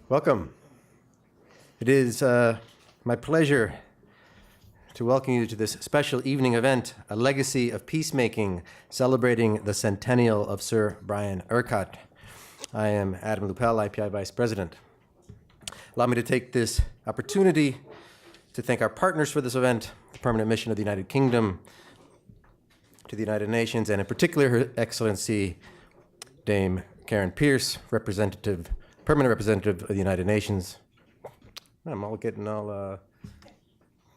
Welcome. It is my pleasure to welcome you to this special evening event, A Legacy of Peacemaking, celebrating the Centennial of Sir Brian Urquhart. I am Adam Lupel, IPI Vice President. Allow me to take this opportunity to thank our partners for this event, the Permanent Mission of the United Kingdom to the United Nations, and in particular, Her Excellency Dame Karen Pierce, Permanent Representative of the United Nations. I'm all getting all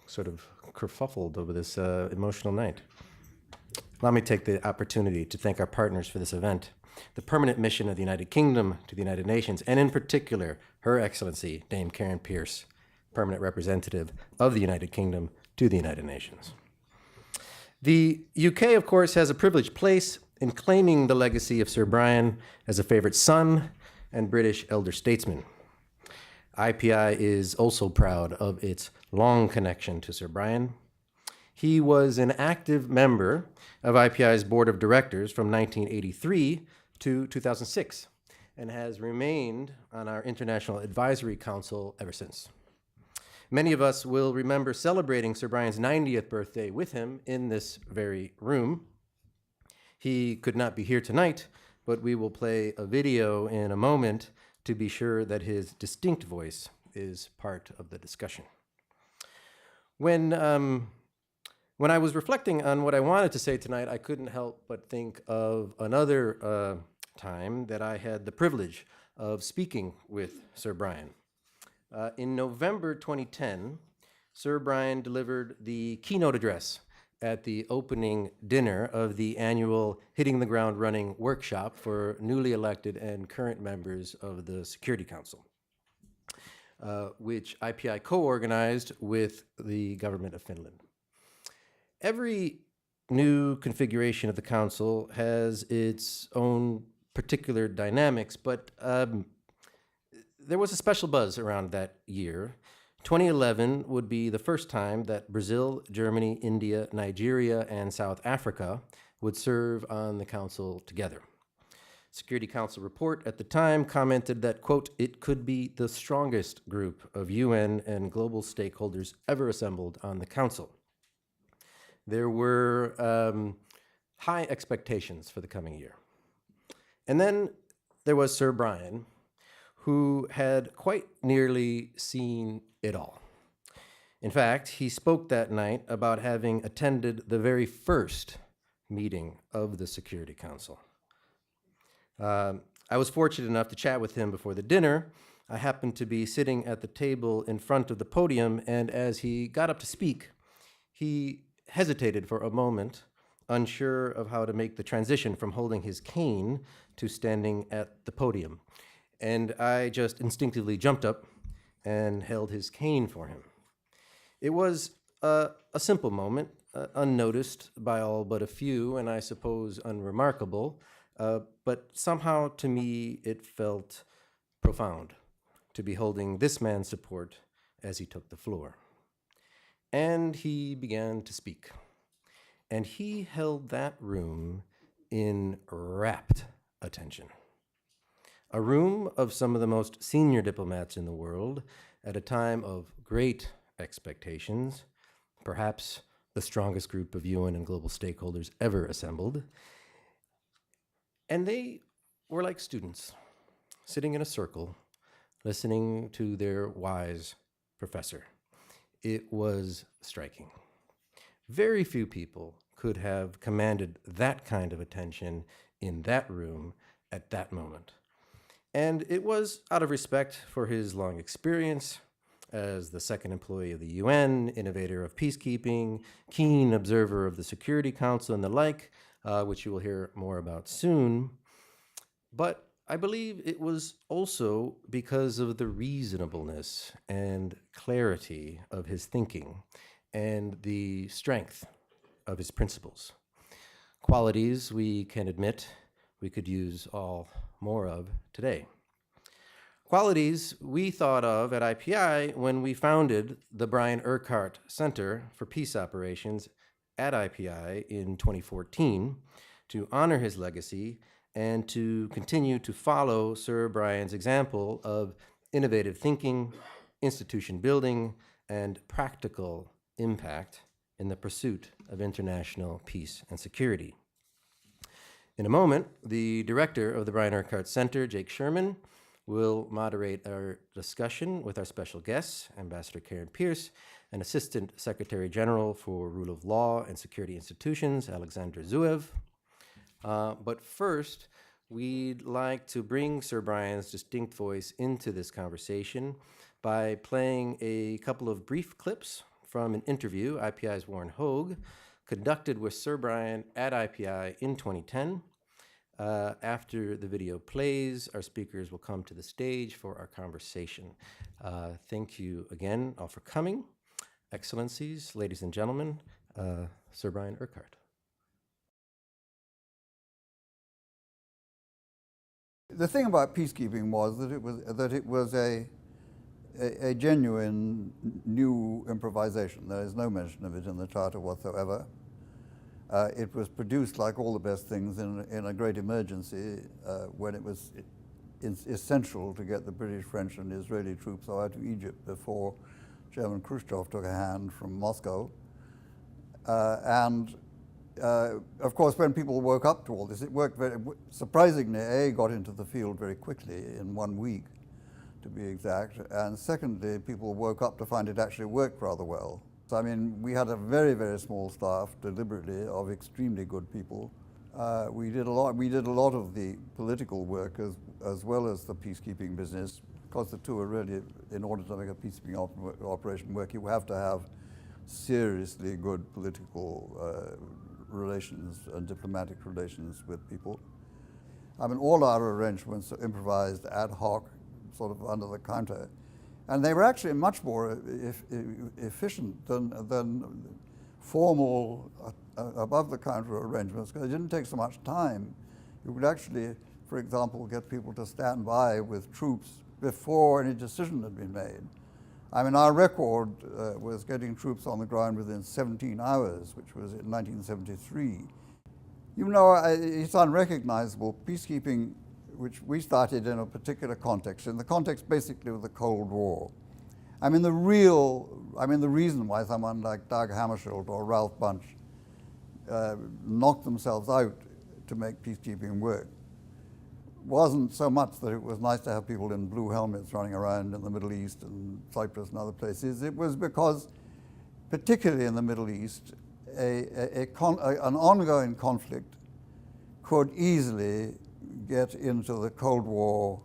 sort of kerfuffled over this emotional night. Allow me to take the opportunity to thank our partners for this event, the Permanent Mission of the United Kingdom to the United Nations, and in particular, Her Excellency Dame Karen Pierce, Permanent Representative of the United Kingdom to the United Nations. The UK, of course, has a privileged place in claiming the legacy of Sir Brian as a favorite son and British elder statesman. IPI is also proud of its long connection to Sir Brian. He was an active member of IPI's board of directors from 1983 to 2006 and has remained on our International Advisory Council ever since. Many of us will remember celebrating Sir Brian's 90th birthday with him in this very room. He could not be here tonight, but we will play a video in a moment to be sure that his distinct voice is part of the discussion. When I was reflecting on what I wanted to say tonight, I couldn't help but think of another time that I had the privilege of speaking with Sir Brian. In November 2010, Sir Brian delivered the keynote address at the opening dinner of the annual Hitting the Ground Running workshop for newly elected and current members of the Security Council, which IPI co-organized with the government of Finland. Every new configuration of the council has its own particular dynamics, but there was a special buzz around that year. 2011 would be the first time that Brazil, Germany, India, Nigeria, and South Africa would serve on the council together. Security Council report at the time commented that, quote, it could be the strongest group of UN and global stakeholders ever assembled on the council. There were high expectations for the coming year. And then there was Sir Brian, who had quite nearly seen it all. In fact, he spoke that night about having attended the very first meeting of the Security Council. I was fortunate enough to chat with him before the dinner. I happened to be sitting at the table in front of the podium, and as he got up to speak, he hesitated for a moment, unsure of how to make the transition from holding his cane to standing at the podium. And I just instinctively jumped up and held his cane for him. It was a simple moment, unnoticed by all but a few, and I suppose unremarkable, but somehow to me it felt profound to be holding this man's support as he took the floor. And he began to speak, and he held that room in rapt attention. A room of some of the most senior diplomats in the world at a time of great expectations, perhaps the strongest group of UN and global stakeholders ever assembled. And they were like students, sitting in a circle, listening to their wise professor. It was striking. Very few people could have commanded that kind of attention in that room at that moment. And it was out of respect for his long experience as the second employee of the UN, innovator of peacekeeping, keen observer of the Security Council and the like, which you will hear more about soon. But I believe it was also because of the reasonableness and clarity of his thinking and the strength of his principles. Qualities we can admit we could use all more of today. Qualities we thought of at IPI when we founded the Brian Urquhart Center for Peace Operations at IPI in 2014 to honor his legacy and to continue to follow Sir Brian's example of innovative thinking, institution building, and practical impact in the pursuit of international peace and security. In a moment, the director of the Brian Urquhart Center, Jake Sherman, will moderate our discussion with our special guests, Ambassador Karen Pierce, and Assistant Secretary General for Rule of Law and Security Institutions, Alexander Zuev. But first, we'd like to bring Sir Brian's distinct voice into this conversation by playing a couple of brief clips from an interview IPI's Warren Hogue conducted with Sir Brian at IPI in 2010. After the video plays, our speakers will come to the stage for our conversation. Thank you again all for coming. Excellencies, ladies and gentlemen, Sir Brian Urquhart. The thing about peacekeeping was that it was a genuine new improvisation. There is no mention of it in the charter whatsoever. It was produced, like all the best things, in a great emergency when it was essential to get the British, French, and Israeli troops out of Egypt before Chairman Khrushchev took a hand from Moscow. Of course, when people woke up to all this, it worked very surprisingly. A, got into the field very quickly, in 1 week, to be exact, and secondly, people woke up to find it actually worked rather well. So, I mean, we had a very, very small staff, deliberately, of extremely good people. We did a lot of the political work as well as the peacekeeping business, because the two are really, in order to make a peacekeeping operation work, you have to have seriously good political relations and diplomatic relations with people. I mean, all our arrangements are improvised ad hoc, sort of under the counter. And they were actually much more efficient than formal above-the-counter arrangements, because it didn't take so much time. You could actually, for example, get people to stand by with troops before any decision had been made. I mean, our record was getting troops on the ground within 17 hours, which was in 1973. You know, it's unrecognizable. Peacekeeping, which we started in a particular context, in the context basically of the Cold War. I mean, the reason why someone like Dag Hammarskjöld or Ralph Bunche knocked themselves out to make peacekeeping work wasn't so much that it was nice to have people in blue helmets running around in the Middle East and Cyprus and other places. It was because, particularly in the Middle East, an ongoing conflict could easily get into the Cold War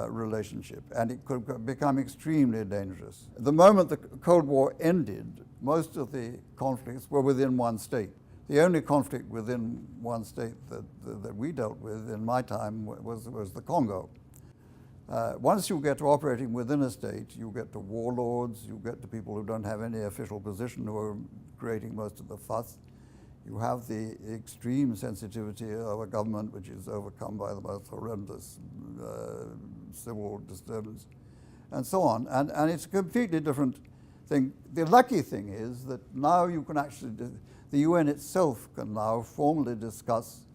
relationship, and it could become extremely dangerous. The moment the Cold War ended, most of the conflicts were within one state. The only conflict within one state that we dealt with in my time was the Congo. Once you get to operating within a state, you get to warlords, you get to people who don't have any official position who are creating most of the fuss. You have the extreme sensitivity of a government which is overcome by the most horrendous civil disturbance, and so on. And it's a completely different thing. The lucky thing is that now you can actually, the UN itself can now formally discuss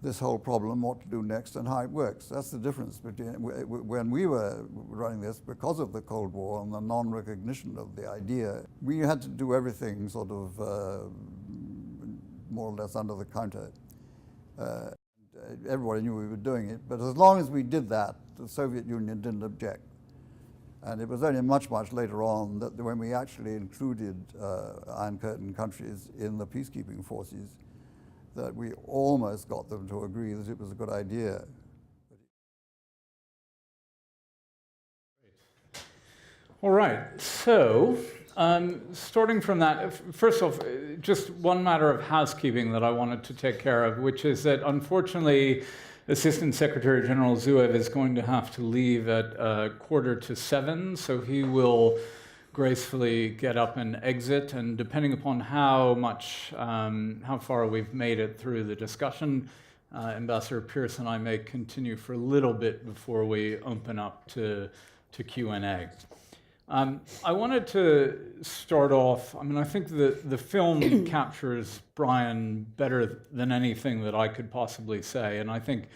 this whole problem, what to do next and how it works. That's the difference between when we were running this, because of the Cold War and the non-recognition of the idea. We had to do everything sort of more or less under the counter. Everybody knew we were doing it, but as long as we did that, the Soviet Union didn't object. And it was only much, much later on that when we actually included Iron Curtain countries in the peacekeeping forces, that we almost got them to agree that it was a good idea. All right, so starting from that, first off, just one matter of housekeeping that I wanted to take care of, which is that unfortunately, Assistant Secretary General Zuev is going to have to leave at 6:45, so he will gracefully get up and exit, and depending upon how far we've made it through the discussion, Ambassador Pierce and I may continue for a little bit before we open up to Q&A. I wanted to start off, I mean, I think the film captures Brian better than anything that I could possibly say, and I think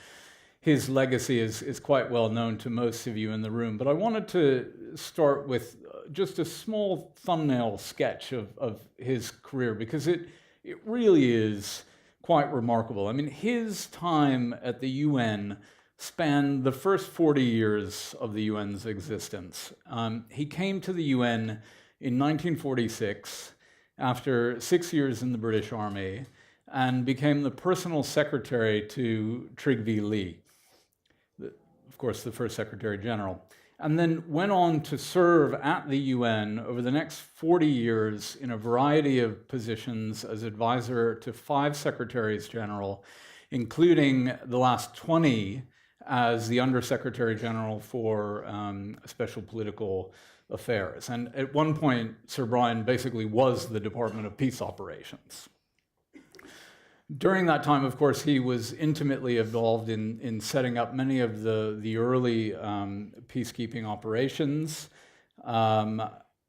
his legacy is quite well known to most of you in the room, but I wanted to start with just a small thumbnail sketch of his career, because it really is quite remarkable. I mean, his time at the UN spanned the first 40 years of the UN's existence. He came to the UN in 1946 after 6 years in the British Army and became the personal secretary to Trygve Lie, of course, the first Secretary General, and then went on to serve at the UN over the next 40 years in a variety of positions as advisor to 5 Secretaries General, including the last 20 as the Undersecretary General for Special Political Affairs. And at one point, Sir Brian basically was the Department of Peace Operations. During that time, of course, he was intimately involved in setting up many of the early peacekeeping operations,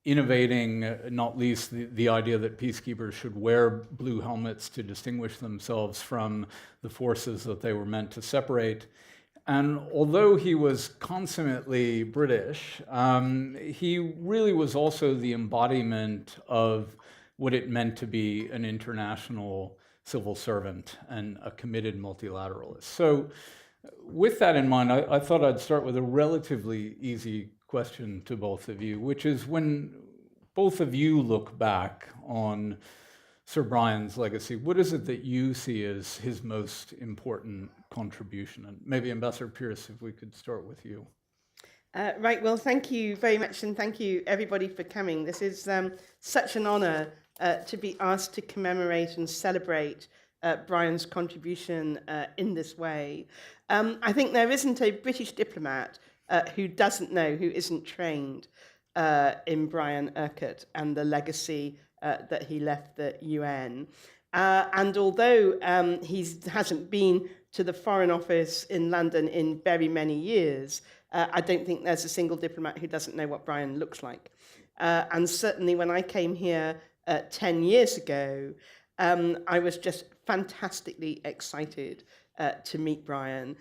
innovating not least the idea that peacekeepers should wear blue helmets to distinguish themselves from the forces that they were meant to separate. And although he was consummately British, he really was also the embodiment of what it meant to be an international civil servant and a committed multilateralist. So with that in mind, I thought I'd start with a relatively easy question to both of you, which is, when both of you look back on Sir Brian's legacy, what is it that you see as his most important contribution? And maybe Ambassador Pierce, if we could start with you. Right, well, thank you very much, and thank you everybody for coming. This is such an honour to be asked to commemorate and celebrate Brian's contribution in this way. I think there isn't a British diplomat who doesn't know, who isn't trained in Brian Urquhart and the legacy that he left the UN. And although he hasn't been to the Foreign Office in London in very many years, I don't think there's a single diplomat who doesn't know what Brian looks like. And certainly when I came here 10 years ago, I was just fantastically excited to meet Brian.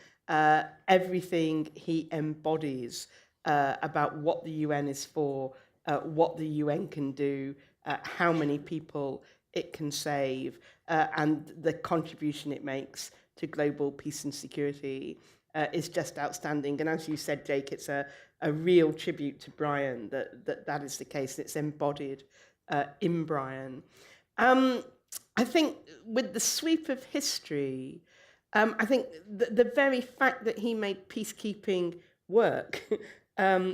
Everything he embodies about what the UN is for, what the UN can do, how many people it can save, and the contribution it makes to global peace and security is just outstanding. And as you said, Jake, it's a real tribute to Brian that is the case. It's embodied in Brian. I think with the sweep of history, I think the very fact that he made peacekeeping work,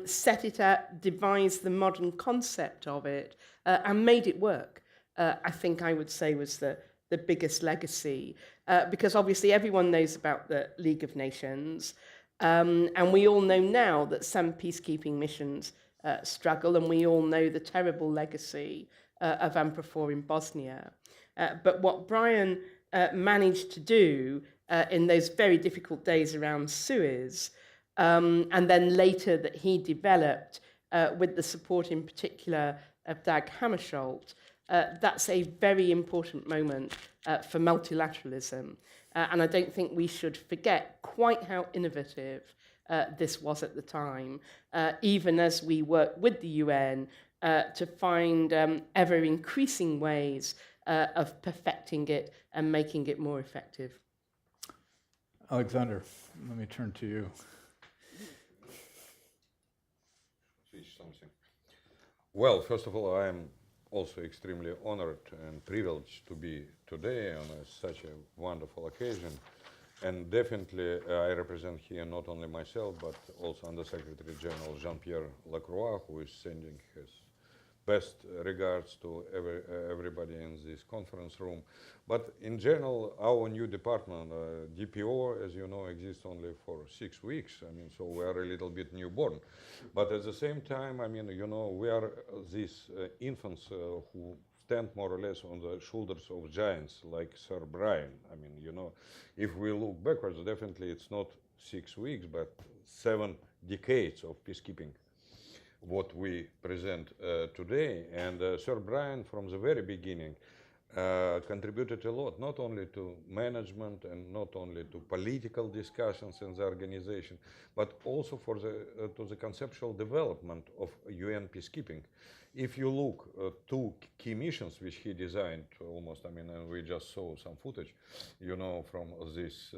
set it up, devised the modern concept of it, and made it work, I think I would say was the biggest legacy. Because obviously everyone knows about the League of Nations, and we all know now that some peacekeeping missions struggle, and we all know the terrible legacy of UNPROFOR in Bosnia. But what Brian managed to do in those very difficult days around Suez, and then later that he developed with the support in particular of Dag Hammarskjöld, that's a very important moment for multilateralism. And I don't think we should forget quite how innovative this was at the time, even as we work with the UN to find ever increasing ways of perfecting it and making it more effective. Alexander, let me turn to you. Something. Well, first of all, I am also extremely honored and privileged to be today on such a wonderful occasion. And definitely I represent here not only myself, but also Undersecretary General Jean-Pierre Lacroix, who is sending his best regards to everybody in this conference room. But in general, our new department, DPO, as you know, exists only for 6 weeks. I mean, so we are a little bit newborn. But at the same time, I mean, you know, we are these infants who stand more or less on the shoulders of giants like Sir Brian. I mean, you know, if we look backwards, definitely it's not 6 weeks, but 7 decades of peacekeeping, what we present today. And Sir Brian, from the very beginning, contributed a lot, not only to management and not only to political discussions in the organization, but also for to the conceptual development of UN peacekeeping. If you look two key missions which he designed almost, I mean, and we just saw some footage, from this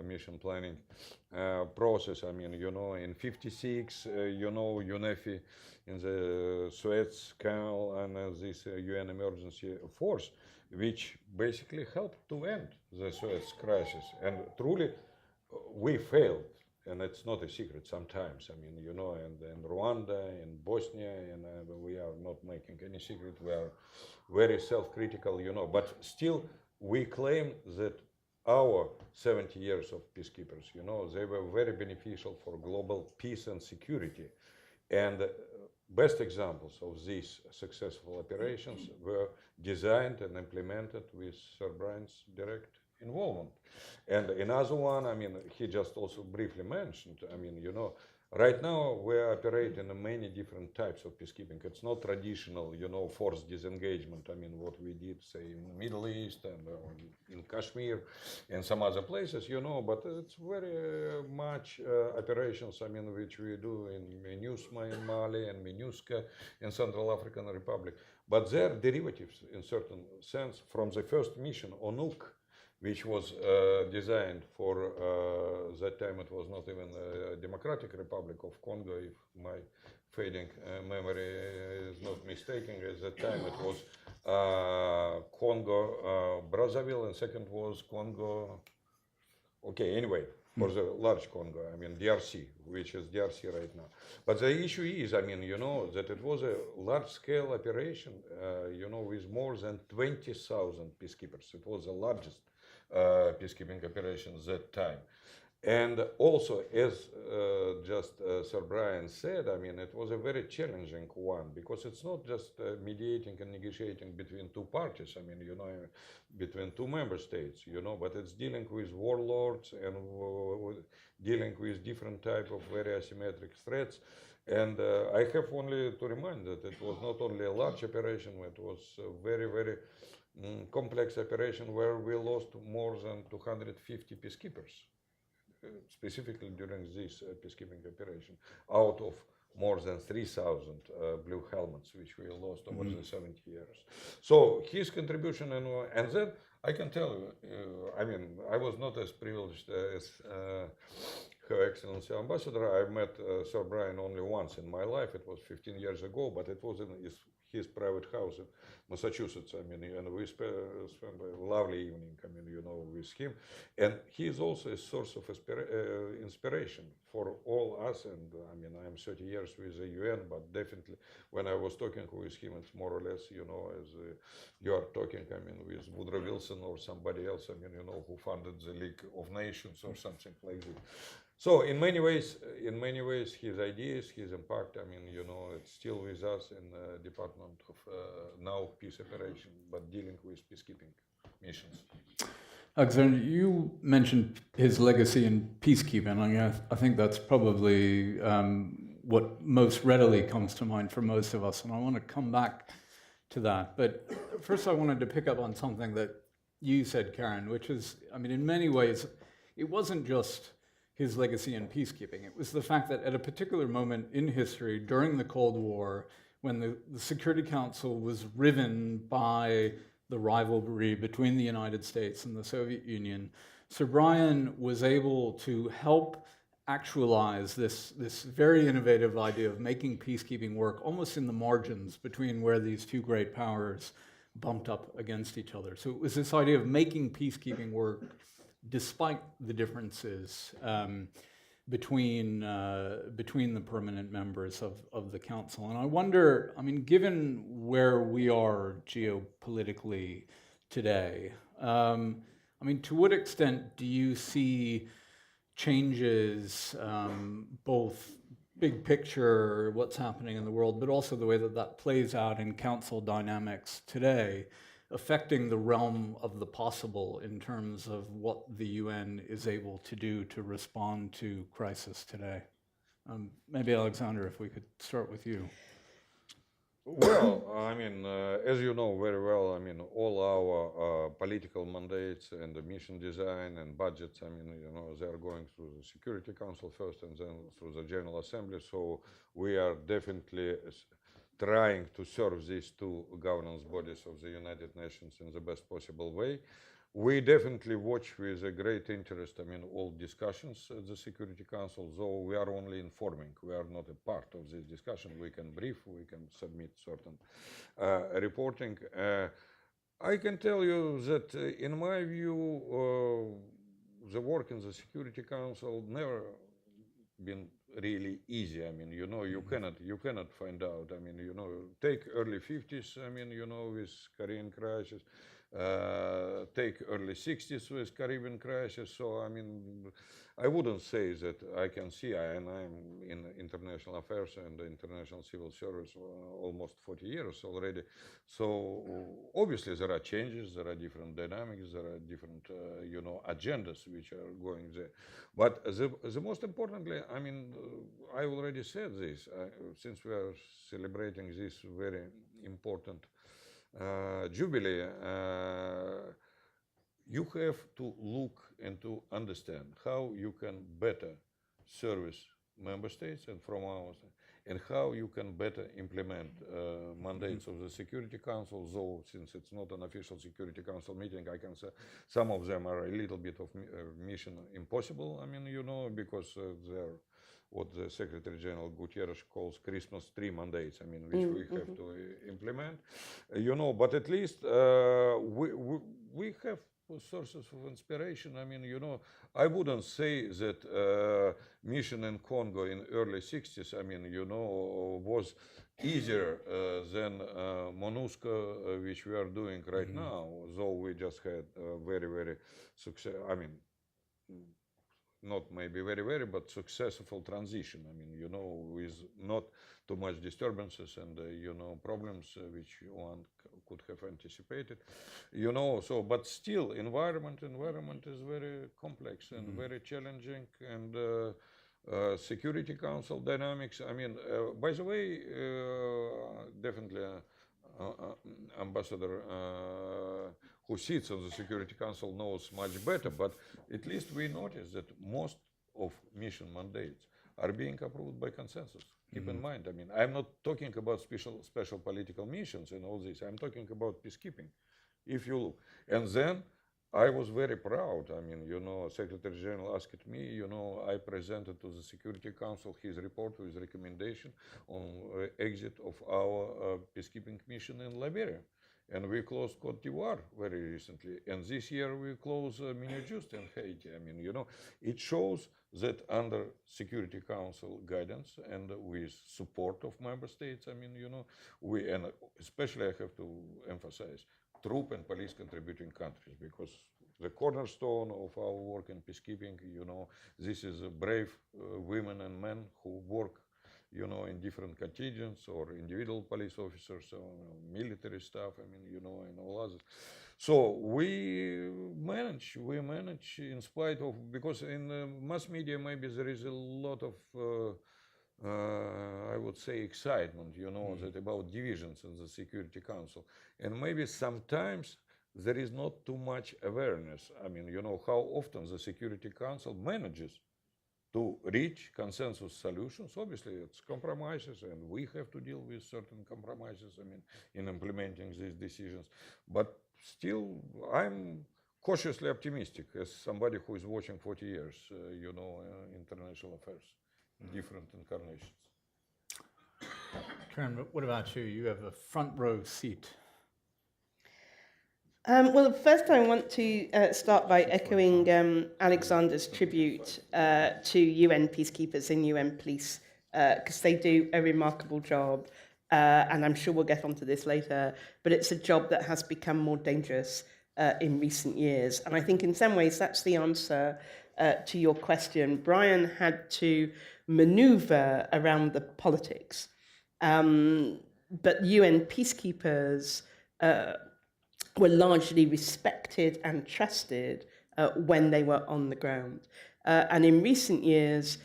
mission planning process. I mean, in '56, UNEFI in the Suez Canal and this UN emergency force, which basically helped to end the Suez crisis. And truly, we failed. And it's not a secret sometimes. I mean, and in Rwanda, in Bosnia, and we are not making any secret. We are very self-critical, but still we claim that our 70 years of peacekeepers, they were very beneficial for global peace and security. And best examples of these successful operations were designed and implemented with Sir Brian's direct involvement. And another one, I mean, he just also briefly mentioned, I mean, right now we operate in many different types of peacekeeping. It's not traditional, forced disengagement. I mean, what we did, say, in the Middle East and in Kashmir and some other places, but it's very much operations, I mean, which we do in MINUSMA in Mali and MINUSCA in Central African Republic. But they're derivatives in certain sense from the first mission, ONUC, which was designed for, that time it was not even a Democratic Republic of Congo, if my fading memory is not mistaken. At that time it was Congo, Brazzaville, and second was Congo, okay, anyway, for the large Congo, I mean DRC, which is DRC right now. But the issue is, I mean, that it was a large-scale operation, with more than 20,000 peacekeepers. It was the largest peacekeeping operations that time. And also, as Sir Brian said, I mean, it was a very challenging one, because it's not just mediating and negotiating between two parties, I mean, between two member states, but it's dealing with warlords and dealing with different type of very asymmetric threats. And I have only to remind that it was not only a large operation, it was a very, very complex operation where we lost more than 250 peacekeepers, specifically during this peacekeeping operation, out of more than 3,000 blue helmets, which we lost over the 70 years. So his contribution, and then I can tell you, I mean, I was not as privileged as Her Excellency Ambassador. I met Sir Brian only once in my life. It was 15 years ago, but it was in his private house in Massachusetts. I mean, and we spent a lovely evening, I mean, with him. And he is also a source of inspiration for all us. And I mean, I'm 30 years with the UN, but definitely when I was talking with him, it's more or less, as you are talking, I mean, with Woodrow Wilson or somebody else, I mean, who funded the League of Nations or something like that. So in many ways, his ideas, his impact, I mean, it's still with us in the Department of now Peace Operation, but dealing with peacekeeping missions. Alexander, you mentioned his legacy in peacekeeping. I mean, I think that's probably what most readily comes to mind for most of us, and I want to come back to that. But first I wanted to pick up on something that you said, Karen, which is, I mean, in many ways, it wasn't just his legacy in peacekeeping. It was the fact that at a particular moment in history, during the Cold War, when the Security Council was riven by the rivalry between the United States and the Soviet Union, Sir Brian was able to help actualize this very innovative idea of making peacekeeping work almost in the margins between where these two great powers bumped up against each other. So it was this idea of making peacekeeping work despite the differences between the permanent members of the council. And I wonder, I mean, given where we are geopolitically today, I mean, to what extent do you see changes, both big picture, what's happening in the world, but also the way that that plays out in council dynamics today, affecting the realm of the possible in terms of what the UN is able to do to respond to crisis today? Maybe Alexander, if we could start with you. Well, I mean, as you know very well, I mean, all our political mandates and the mission design and budgets, I mean, they are going through the Security Council first and then through the General Assembly. So we are definitely trying to serve these two governance bodies of the United Nations in the best possible way. We definitely watch with a great interest, I mean, all discussions at the Security Council, though we are only informing. We are not a part of this discussion. We can brief, we can submit certain reporting. I can tell you that, in my view, the work in the Security Council never been really easy. I mean, you cannot find out. I mean, take early 50s, I mean, with Korean crisis, take early 60s with Caribbean crisis. So, I mean, I wouldn't say that I can see, and I'm in international affairs and international civil service almost 40 years already. So obviously there are changes, there are different dynamics, there are different, agendas which are going there. But the most importantly, I mean, I already said this, since we are celebrating this very important jubilee, you have to look and to understand how you can better service member states and from ours, and how you can better implement mandates of the Security Council. Though, since it's not an official Security Council meeting, I can say some of them are a little bit of mission impossible. I mean, because they're what the Secretary General Gutierrez calls Christmas tree mandates, I mean, which we have to implement, but at least we have sources of inspiration. I mean, I wouldn't say that mission in Congo in early 60s, I mean, was easier than MONUSCO, which we are doing right now, though we just had very, very success. I mean, not maybe very, but successful transition. I mean, with not too much disturbances and, problems which one could have anticipated, so, but still environment is very complex and very challenging, and Security Council dynamics. I mean, by the way, definitely Ambassador who sits on the Security Council knows much better, but at least we notice that most of mission mandates are being approved by consensus. Keep in mind, I mean, I'm not talking about special political missions and all this. I'm talking about peacekeeping, if you look. And then I was very proud. I mean, Secretary General asked me, I presented to the Security Council his report with recommendation on exit of our peacekeeping mission in Liberia. And we closed Cote d'Ivoire very recently. And this year we close Minijust in Haiti. I mean, it shows that under Security Council guidance and with support of member states, I mean, we, and especially I have to emphasize, troop and police contributing countries, because the cornerstone of our work in peacekeeping, this is brave women and men who work, in different contingents or individual police officers or military staff, I mean, and all others. So we manage in spite of, because in mass media maybe there is a lot of I would say excitement, that about divisions in the Security Council. And maybe sometimes there is not too much awareness. I mean, how often the Security Council manages to reach consensus solutions. Obviously, it's compromises, and we have to deal with certain compromises, I mean, in implementing these decisions. But still, I'm cautiously optimistic as somebody who is watching 40 years, international affairs, different incarnations. Karen, what about you? You have a front row seat. Well, first I want to start by echoing Alexander's tribute to UN peacekeepers and UN police, because they do a remarkable job, and I'm sure we'll get onto this later, but it's a job that has become more dangerous in recent years. And I think in some ways that's the answer to your question. Brian had to maneuver around the politics, but UN peacekeepers were largely respected and trusted when they were on the ground. And in recent years,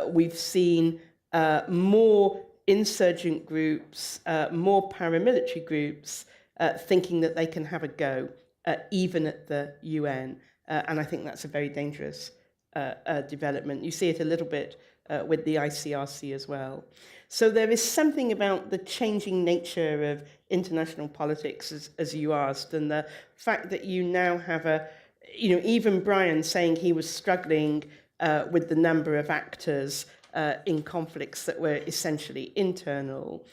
we've seen more insurgent groups, more paramilitary groups thinking that they can have a go, even at the UN. And I think that's a very dangerous development. You see it a little bit with the ICRC as well. So there is something about the changing nature of international politics, as you asked, and the fact that you now have even Brian saying he was struggling with the number of actors in conflicts that were essentially internal.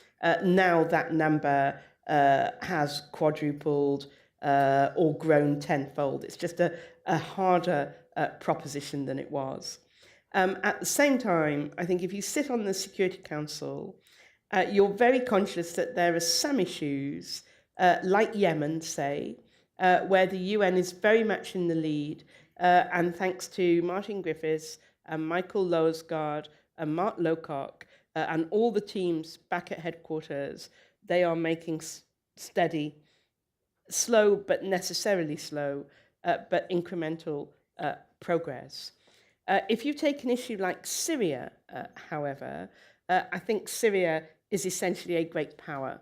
Now that number has quadrupled or grown tenfold. It's just a harder proposition than it was. At the same time, I think if you sit on the Security Council, you're very conscious that there are some issues, like Yemen, say, where the UN is very much in the lead, and thanks to Martin Griffiths and Michael Lowersgaard and Mark Lowcock and all the teams back at headquarters, they are making steady, slow but necessarily slow, but incremental progress. If you take an issue like Syria, however, I think Syria is essentially a great power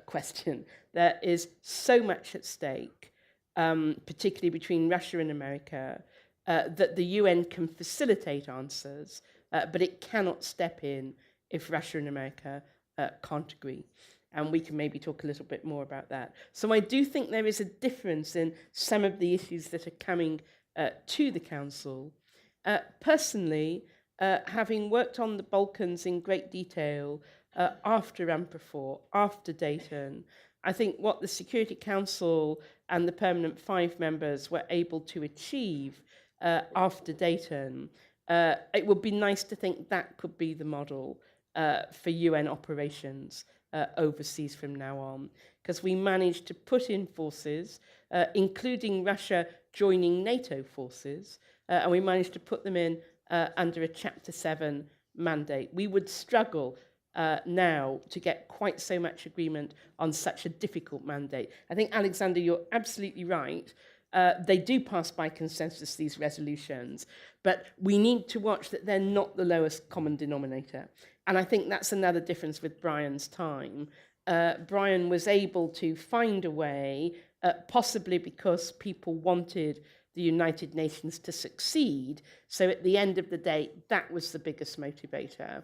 question. There is so much at stake, particularly between Russia and America, that the UN can facilitate answers, but it cannot step in if Russia and America can't agree. And we can maybe talk a little bit more about that. So I do think there is a difference in some of the issues that are coming to the Council. Personally, having worked on the Balkans in great detail after UNPROFOR, after Dayton, I think what the Security Council and the permanent 5 members were able to achieve after Dayton, it would be nice to think that could be the model for UN operations overseas from now on, because we managed to put in forces, including Russia joining NATO forces, and we managed to put them in under a Chapter 7 mandate. We would struggle now to get quite so much agreement on such a difficult mandate. I think, Alexander, you're absolutely right. They do pass by consensus, these resolutions, but we need to watch that they're not the lowest common denominator. And I think that's another difference with Brian's time. Brian was able to find a way, possibly because people wanted the United Nations to succeed. So at the end of the day, that was the biggest motivator.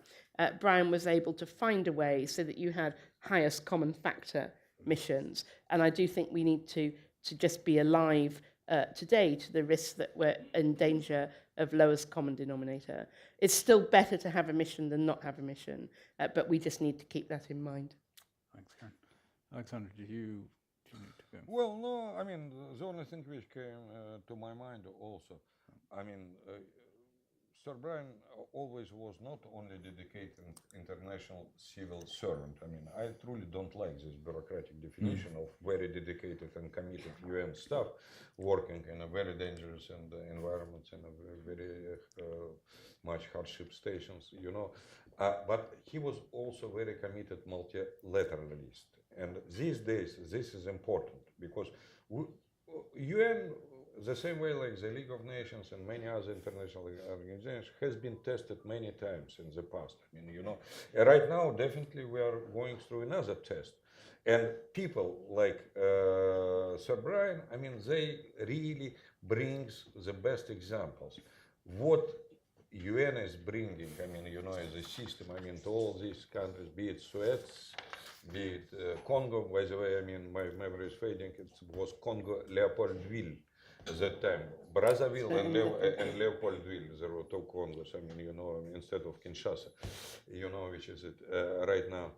Brian was able to find a way so that you had highest common factor missions. And I do think we need to just be alive today to the risks that we're in danger of lowest common denominator. It's still better to have a mission than not have a mission, but we just need to keep that in mind. Thanks, Karen. Alexander, do you need to go? Well, no, I mean, the only thing which came to my mind also, I mean, Sir Brian always was not only dedicated international civil servant. I mean, I truly don't like this bureaucratic definition of very dedicated and committed UN staff working in a very dangerous environments and a very much hardship stations, you know. But he was also very committed multilateralist. And these days, this is important because UN, the same way like the League of Nations and many other international organizations, has been tested many times in the past. I mean, you know, right now, definitely we are going through another test. And people like Sir Brian, I mean, they really brings the best examples. What UN is bringing, I mean, you know, as a system, I mean, to all these countries, be it Suez, be it Congo, by the way, I mean, my memory is fading, it was Congo Leopoldville at that time. Brazzaville and Leopoldville, there were 2 Congos, I mean, you know, instead of Kinshasa, you know, which is it right now.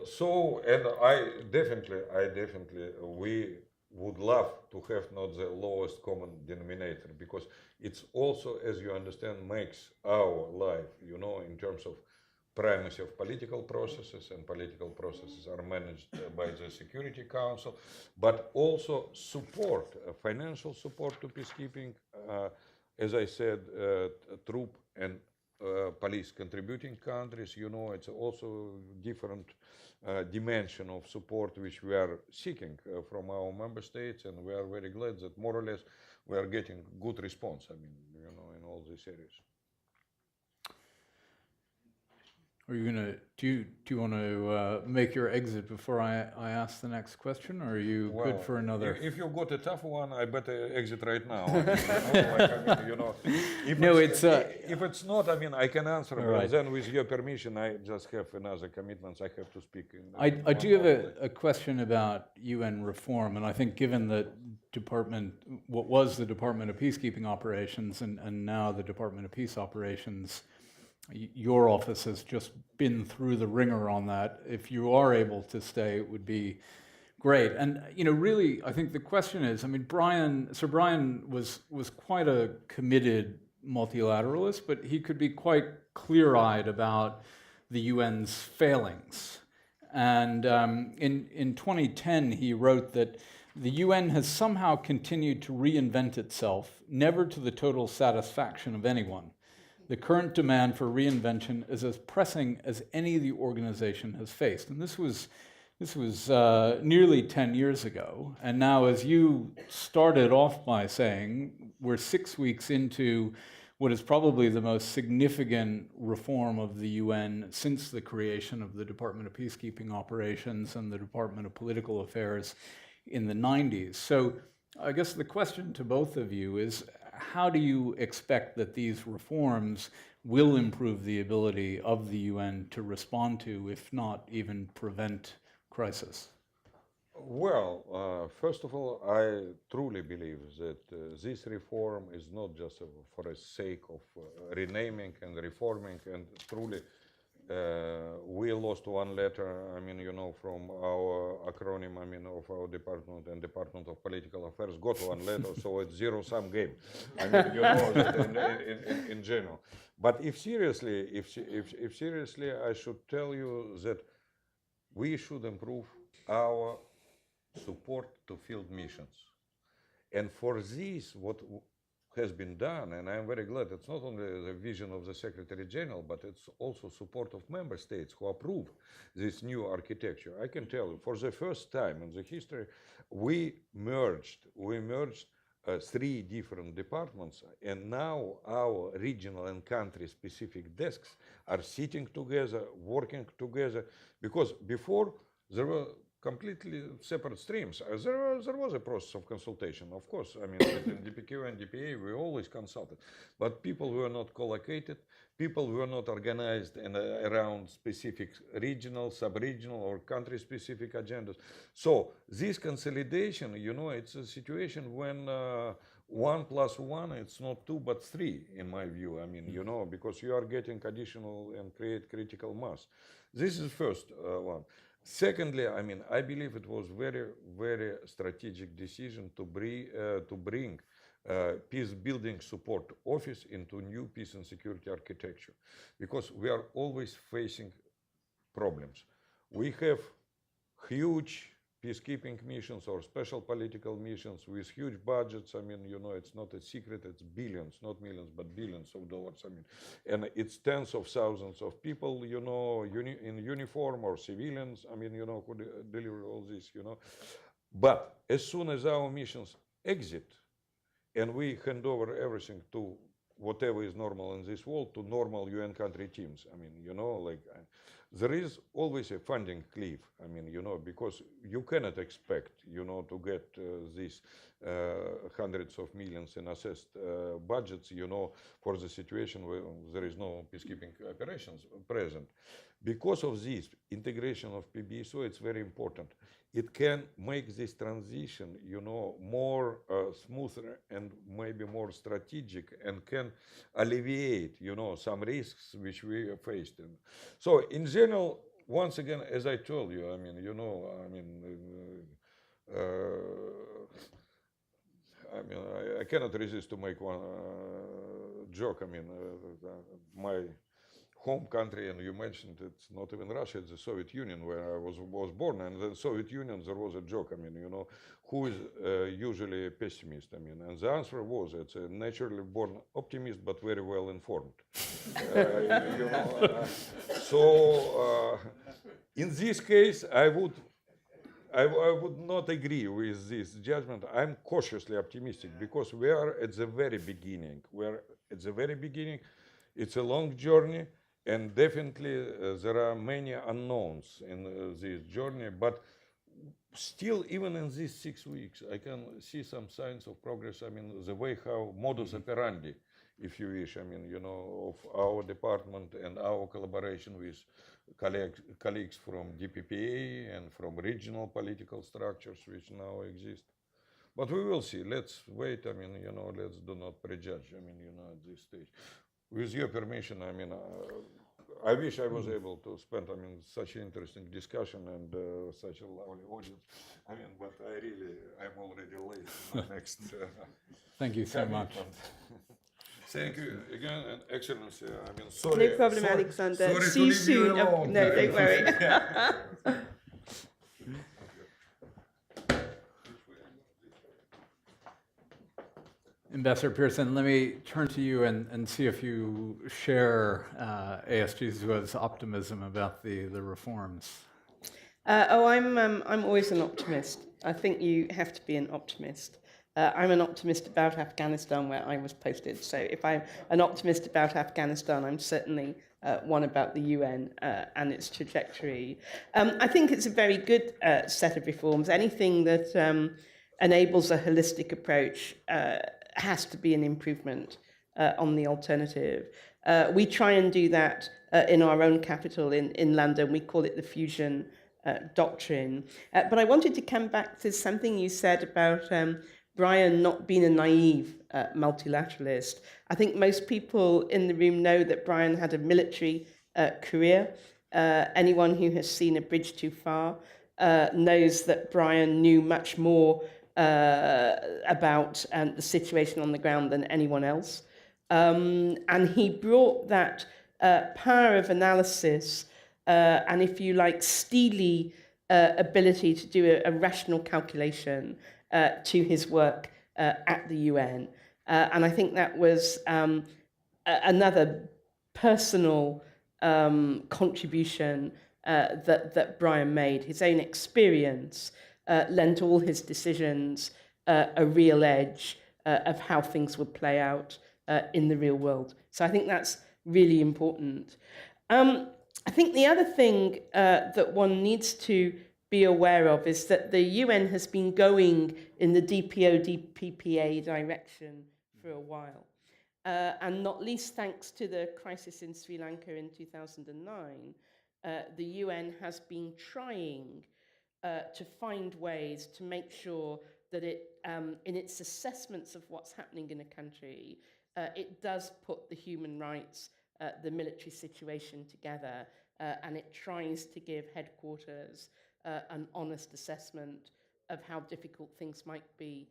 So, and I definitely, we would love to have not the lowest common denominator, because it's also, as you understand, makes our life, you know, in terms of primacy of political processes, and political processes are managed by the Security Council, but also support, financial support to peacekeeping, as I said, troop and police contributing countries, you know, it's also different dimension of support which we are seeking from our member states, and we are very glad that more or less we are getting good response, I mean, you know, in all these areas. Are you gonna do you want to make your exit before I ask the next question, or are you good for another? If you've got a tough one, I better exit right now. If No, if it's not, I mean, I can answer. But right. then, with your permission, I just have another commitments. I have to speak. I do have a question about UN reform, and I think given that what was the Department of Peacekeeping Operations and now the Department of Peace Operations, your office has just been through the ringer on that. If you are able to stay, it would be great. And really, I think the question is, I mean, Sir Brian was quite a committed multilateralist, but he could be quite clear-eyed about the UN's failings. And in 2010, he wrote that the UN has somehow continued to reinvent itself, never to the total satisfaction of anyone. The current demand for reinvention is as pressing as any the organization has faced. And this was nearly 10 years ago. And now, as you started off by saying, we're 6 weeks into what is probably the most significant reform of the UN since the creation of the Department of Peacekeeping Operations and the Department of Political Affairs in the 90s. So I guess the question to both of you is, how do you expect that these reforms will improve the ability of the UN to respond to, if not even prevent, crisis? Well, first of all, I truly believe that this reform is not just for the sake of renaming and reforming, and truly we lost one letter, I mean, from our acronym, I mean, of our department and Department of Political Affairs got one letter, so it's zero-sum game. I mean, that in general. But if seriously, I should tell you that we should improve our support to field missions. And for this, what has been done, and I'm very glad, it's not only the vision of the Secretary General, but it's also support of member states who approved this new architecture. I can tell you, for the first time in the history, we merged 3 different departments, and now our regional and country-specific desks are sitting together, working together, because before there were completely separate streams. There was a process of consultation, of course. I mean, between DPQ and DPA, we always consulted, but people were not collocated, people were not organized around specific regional, sub-regional, or country-specific agendas. So this consolidation, it's a situation when 1 + 1, it's not 2 but 3, in my view. I mean, because you are getting additional and create critical mass. This is first one. Secondly, I mean, I believe it was very, very strategic decision to bring peace building support office into new peace and security architecture, because we are always facing problems. We have huge peacekeeping missions or special political missions with huge budgets. I mean, it's not a secret, it's billions, not millions, but billions of dollars. I mean, and it's tens of thousands of people, in uniform or civilians, I mean, who deliver all this, But as soon as our missions exit and we hand over everything to whatever is normal in this world, to normal UN country teams, I mean, there is always a funding cliff. I mean, because you cannot expect, to get these hundreds of millions in assessed budgets, for the situation where there is no peacekeeping operations present. Because of this integration of PBSO, it's very important. It can make this transition, more smoother and maybe more strategic, and can alleviate, some risks which we faced. So in general, once again, as I told you, I mean, I cannot resist to make one joke. I mean, my home country, and you mentioned it's not even Russia, it's the Soviet Union, where I was born. And in the Soviet Union, there was a joke, I mean, who is usually a pessimist? I mean, and the answer was, it's a naturally born optimist, but very well informed. So in this case, I would not agree with this judgment. I'm cautiously optimistic, because we are at the very beginning. It's a long journey. And definitely there are many unknowns in this journey, but still, even in these 6 weeks, I can see some signs of progress. I mean, the way how modus operandi, if you wish, I mean, of our department and our collaboration with colleagues from DPPA and from regional political structures which now exist. But we will see. Let's wait. I mean, let's do not prejudge. I mean, at this stage. With your permission, I mean, I wish I was able to spend, I mean, such an interesting discussion and such a lovely audience. I mean, but I'm already late to my next. Thank you so much. Thank you again, and Excellency. I mean, sorry. No problem, sorry, Alexander. Sorry See to you leave soon. you alone. No, don't worry. Ambassador Pearson, let me turn to you and see if you share ASG's optimism about the reforms. I'm always an optimist. I think you have to be an optimist. I'm an optimist about Afghanistan, where I was posted. So if I'm an optimist about Afghanistan, I'm certainly one about the UN and its trajectory. I think it's a very good set of reforms. Anything that enables a holistic approach has to be an improvement on the alternative. We try and do that in our own capital in London. We call it the fusion doctrine. But I wanted to come back to something you said about Brian not being a naive multilateralist. I think most people in the room know that Brian had a military career. Anyone who has seen A Bridge Too Far knows that Brian knew much more about the situation on the ground than anyone else. And he brought that power of analysis and, if you like, steely ability to do a rational calculation to his work at the UN. And I think that was another personal contribution that Brian made. His own experience lent all his decisions a real edge of how things would play out in the real world. So I think that's really important. I think the other thing that one needs to be aware of is that the UN has been going in the DPO-DPPA direction for a while. And not least thanks to the crisis in Sri Lanka in 2009, the UN has been trying to find ways to make sure that it, in its assessments of what's happening in a country, it does put the human rights, the military situation together, and it tries to give headquarters an honest assessment of how difficult things might be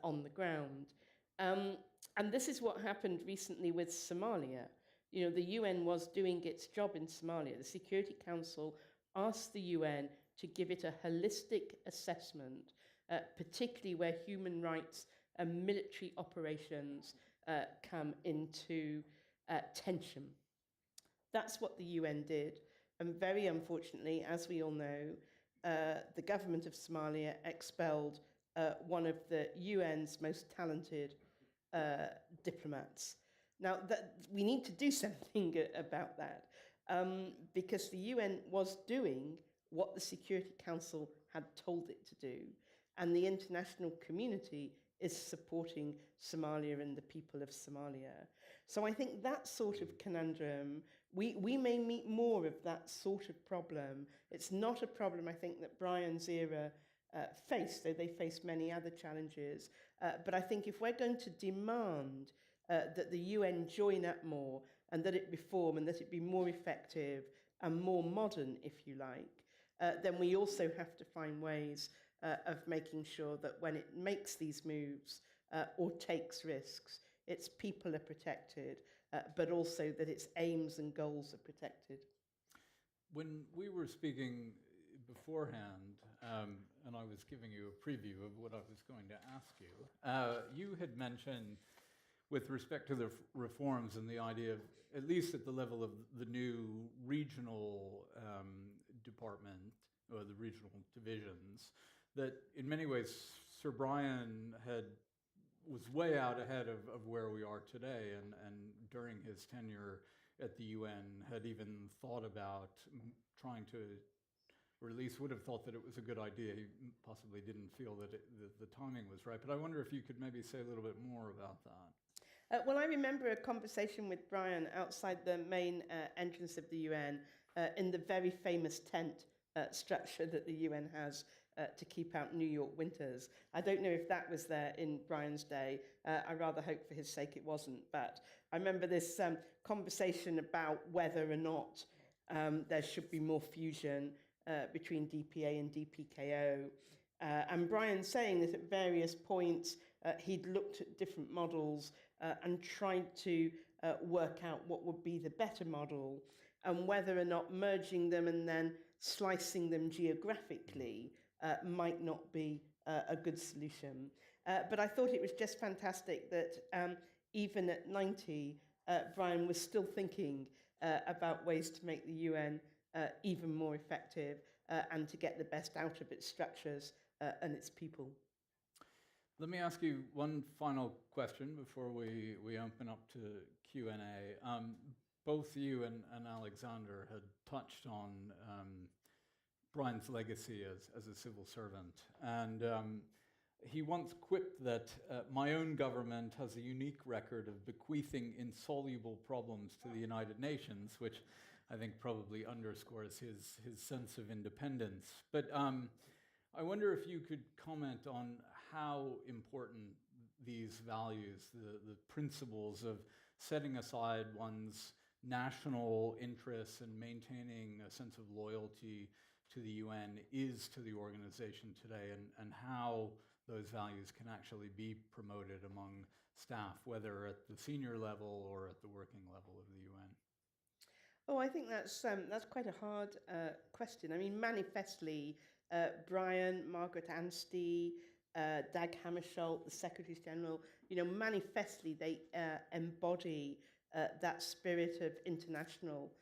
on the ground. And this is what happened recently with Somalia. You know, the UN was doing its job in Somalia. The Security Council asked the UN to give it a holistic assessment, particularly where human rights and military operations come into tension. That's what the UN did. And very unfortunately, as we all know, the government of Somalia expelled one of the UN's most talented diplomats. Now, we need to do something about that because the UN was doing what the Security Council had told it to do, and the international community is supporting Somalia and the people of Somalia. So I think that sort of conundrum, we may meet more of that sort of problem. It's not a problem, I think, that Brian's era faced, though they faced many other challenges. But I think if we're going to demand that the UN join up more and that it reform and that it be more effective and more modern, if you like, then we also have to find ways of making sure that when it makes these moves or takes risks, its people are protected, but also that its aims and goals are protected. When we were speaking beforehand, and I was giving you a preview of what I was going to ask you, you had mentioned, with respect to the reforms and the idea of, at least at the level of the new regional department, or the regional divisions, that in many ways Sir Brian was way out ahead of where we are today, and during his tenure at the UN had even thought about trying to, or at least would have thought that it was a good idea. He possibly didn't feel that the timing was right. But I wonder if you could maybe say a little bit more about that. Well, I remember a conversation with Brian outside the main entrance of the UN in the very famous tent structure that the UN has to keep out New York winters. I don't know if that was there in Brian's day. I rather hope for his sake it wasn't. But I remember this conversation about whether or not there should be more fusion between DPA and DPKO. And Brian saying that at various points he'd looked at different models and tried to work out what would be the better model, and whether or not merging them and then slicing them geographically might not be a good solution. But I thought it was just fantastic that even at 90, Brian was still thinking about ways to make the UN even more effective and to get the best out of its structures and its people. Let me ask you one final question before we open up to Q&A. Both you and Alexander had touched on Brian's legacy as a civil servant. And he once quipped that my own government has a unique record of bequeathing insoluble problems to the United Nations, which I think probably underscores his sense of independence. But I wonder if you could comment on how important these values, the principles of setting aside one's national interests and maintaining a sense of loyalty to the UN is to the organization today, and how those values can actually be promoted among staff, whether at the senior level or at the working level of the UN. Oh, I think that's quite a hard question. I mean, manifestly, Brian, Margaret Anstey, Dag Hammarskjöld, the Secretaries General, manifestly they embody that spirit of international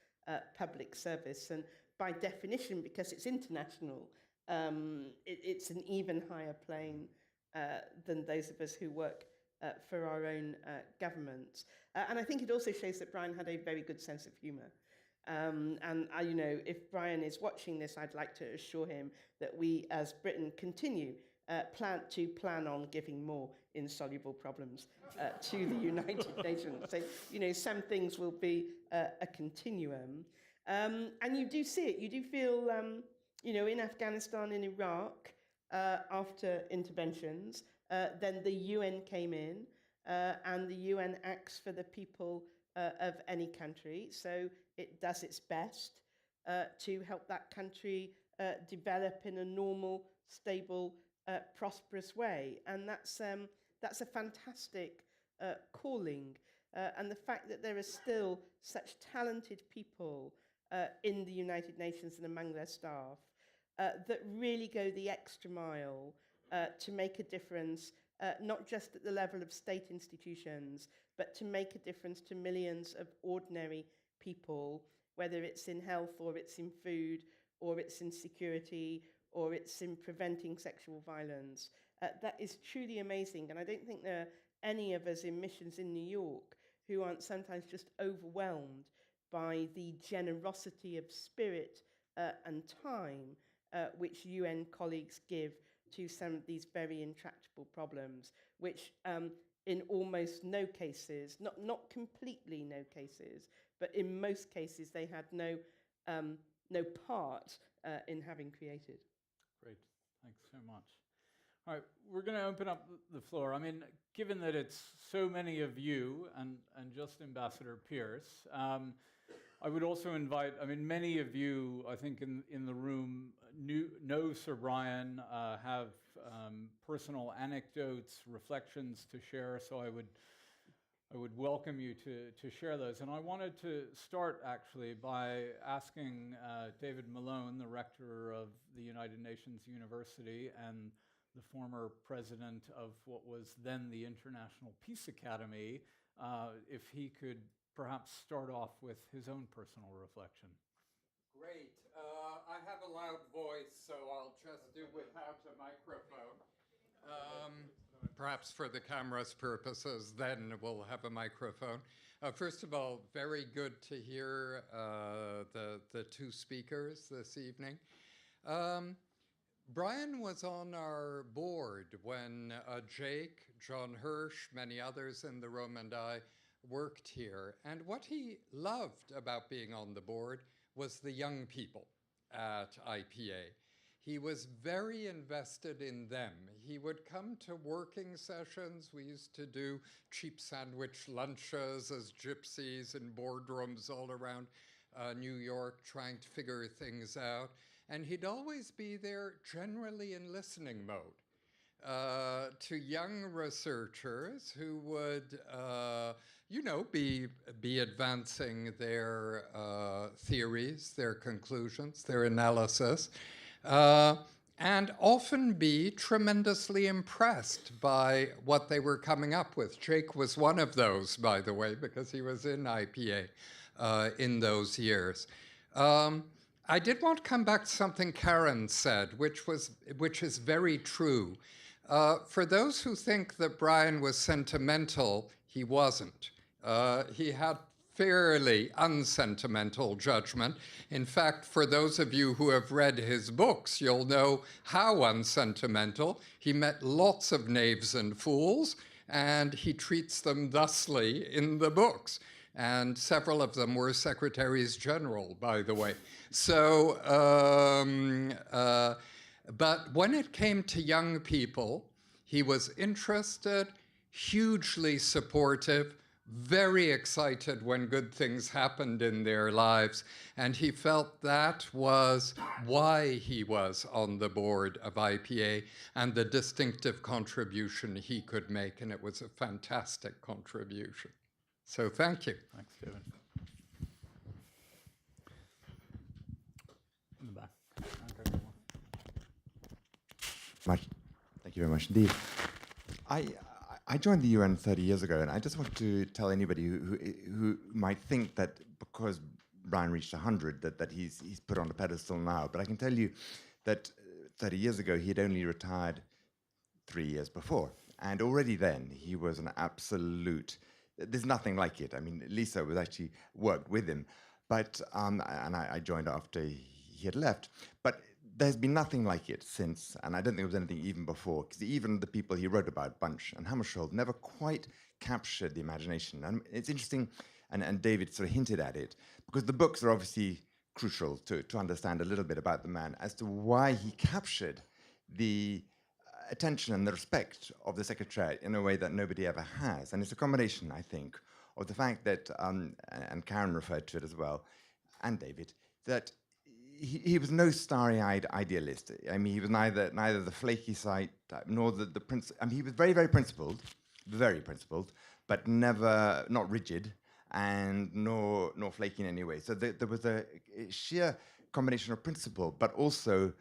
public service. And by definition, because it's international, it's an even higher plane than those of us who work for our own governments. And I think it also shows that Brian had a very good sense of humour. If Brian is watching this, I'd like to assure him that we, as Britain, continue plan on giving more insoluble problems to the United Nations. So, some things will be a continuum. And you do see it. You do feel, in Afghanistan, in Iraq, after interventions, then the UN came in, and the UN acts for the people of any country. So it does its best to help that country develop in a normal, stable, prosperous way. And that's a fantastic calling. And the fact that there are still such talented people in the United Nations and among their staff that really go the extra mile to make a difference, not just at the level of state institutions, but to make a difference to millions of ordinary people, whether it's in health or it's in food or it's in security or it's in preventing sexual violence. That is truly amazing. And I don't think there are any of us in missions in New York who aren't sometimes just overwhelmed by the generosity of spirit and time which UN colleagues give to some of these very intractable problems, which in almost no cases, not completely no cases, but in most cases they had no part in having created. Great, thanks so much. All right, we're going to open up the floor. I mean, given that it's so many of you and just Ambassador Pierce, I would also invite, many of you, I think, in the room know Sir Brian, have personal anecdotes, reflections to share, so I would welcome you to share those. And I wanted to start, actually, by asking David Malone, the rector of the United Nations University and the former president of what was then the International Peace Academy, if he could perhaps start off with his own personal reflection. Great. I have a loud voice, so I'll just do without a microphone. perhaps for the camera's purposes, then we'll have a microphone. First of all, very good to hear the two speakers this evening. Brian was on our board when Jake, John Hirsch, many others in the room, and I worked here. And what he loved about being on the board was the young people at IPA. He was very invested in them. He would come to working sessions. We used to do cheap sandwich lunches as gypsies in boardrooms all around New York, trying to figure things out. And he'd always be there generally in listening mode to young researchers who would, be advancing their theories, their conclusions, their analysis, and often be tremendously impressed by what they were coming up with. Jake was one of those, by the way, because he was in IPA in those years. I did want to come back to something Karen said, which is very true. For those who think that Brian was sentimental, he wasn't. He had fairly unsentimental judgment. In fact, for those of you who have read his books, you'll know how unsentimental. He met lots of knaves and fools, and he treats them thusly in the books. And several of them were secretaries general, by the way. So, but when it came to young people, he was interested, hugely supportive, very excited when good things happened in their lives, and he felt that was why he was on the board of IPA and the distinctive contribution he could make, and it was a fantastic contribution. So thank you. Thanks, David. In the back. Thank you very much indeed. I joined the UN 30 years ago, and I just want to tell anybody who might think that because Brian reached 100 that he's put on a pedestal now. But I can tell you that 30 years ago he had only retired 3 years before, and already then he was an absolute. There's nothing like it. I mean, Lisa was actually worked with him, but and I joined after he had left. But there's been nothing like it since, and I don't think there was anything even before, because even the people he wrote about, Bunch and Hammarskjöld, never quite captured the imagination. And it's interesting, and David sort of hinted at it, because the books are obviously crucial to understand a little bit about the man as to why he captured the attention and the respect of the Secretariat in a way that nobody ever has. And it's a combination, I think, of the fact that, and Karen referred to it as well, and David, that he was no starry-eyed idealist. I mean, he was neither the flaky side type nor the prince. I mean, he was very, very principled, but never not rigid, and nor flaky in any way. So there was a sheer combination of principle, but also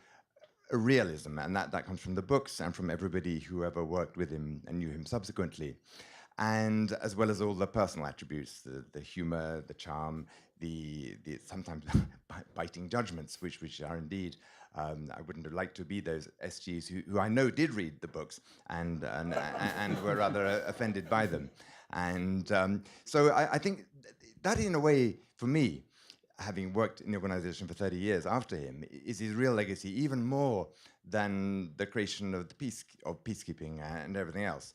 a realism, and that comes from the books and from everybody who ever worked with him and knew him subsequently. And as well as all the personal attributes, the humor, the charm, the sometimes biting judgments, which are indeed, I wouldn't have liked to be those SGs who I know did read the books and were rather offended by them. And so I think that in a way, for me, having worked in the organization for 30 years after him, is his real legacy, even more than the creation of peacekeeping and everything else.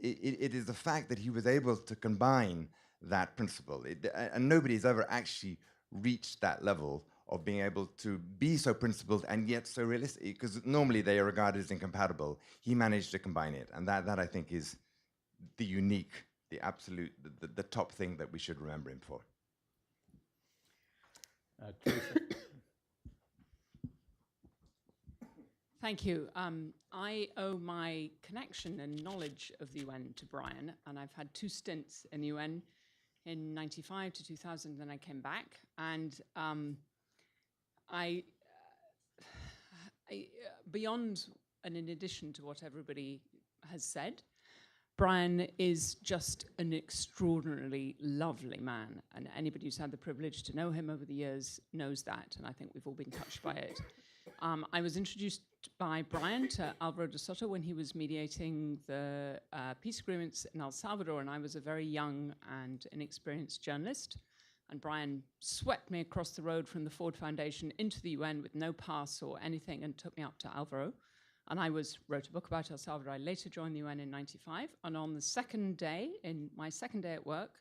It is the fact that he was able to combine that principle. And nobody's ever actually reached that level of being able to be so principled and yet so realistic, because normally they are regarded as incompatible. He managed to combine it, and that I think is the unique, the absolute, the top thing that we should remember him for. Teresa. Thank you. I owe my connection and knowledge of the UN to Brian, and I've had 2 stints in the UN in 95 to 2000, then I came back. And I beyond and in addition to what everybody has said, Brian is just an extraordinarily lovely man, and anybody who's had the privilege to know him over the years knows that, and I think we've all been touched by it. I was introduced by Brian to Alvaro de Soto when he was mediating the peace agreements in El Salvador, and I was a very young and inexperienced journalist. And Brian swept me across the road from the Ford Foundation into the UN with no pass or anything and took me up to Alvaro. And I wrote a book about El Salvador. I later joined the UN in '95. And on the second day, in my second day at work,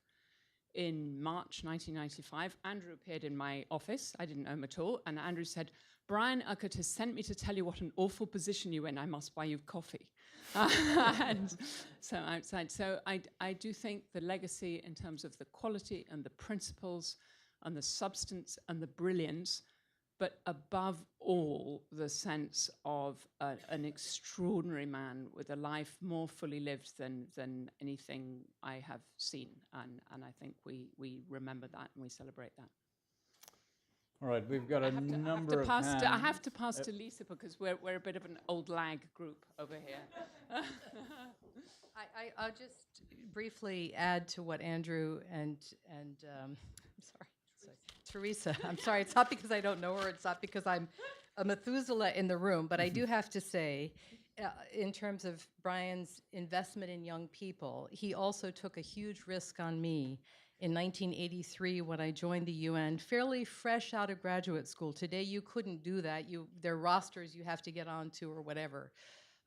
in March 1995, Andrew appeared in my office. I didn't know him at all. And Andrew said, Brian Urquhart has sent me to tell you what an awful position you're in. I must buy you coffee. And so outside. So I do think the legacy in terms of the quality and the principles and the substance and the brilliance, but above all, the sense of an extraordinary man with a life more fully lived than anything I have seen. And I think we remember that and we celebrate that. All right, we've got a number of I hands. have to pass to Lisa because we're a bit of an old lag group over here. I'll just briefly add to what Andrew and I'm sorry, Teresa. I'm sorry. It's not because I don't know her. It's not because I'm a Methuselah in the room. But I do have to say, in terms of Brian's investment in young people, he also took a huge risk on me in 1983 when I joined the UN, fairly fresh out of graduate school. Today you couldn't do that. There are rosters you have to get onto or whatever.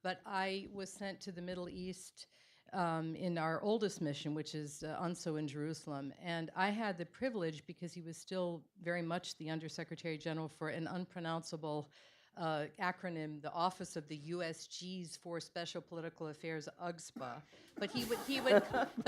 But I was sent to the Middle East in our oldest mission, which is UNSO in Jerusalem. And I had the privilege, because he was still very much the Undersecretary General for an unpronounceable acronym, the Office of the USGs for Special Political Affairs, UGSPA. But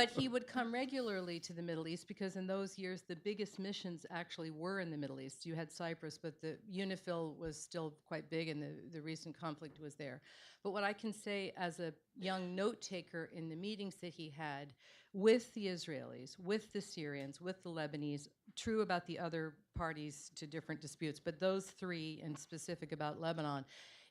he would come regularly to the Middle East because in those years the biggest missions actually were in the Middle East. You had Cyprus, but the UNIFIL was still quite big, and the recent conflict was there. But what I can say as a young note taker in the meetings that he had with the Israelis, with the Syrians, with the Lebanese, true about the other parties to different disputes, but those three in specific about Lebanon,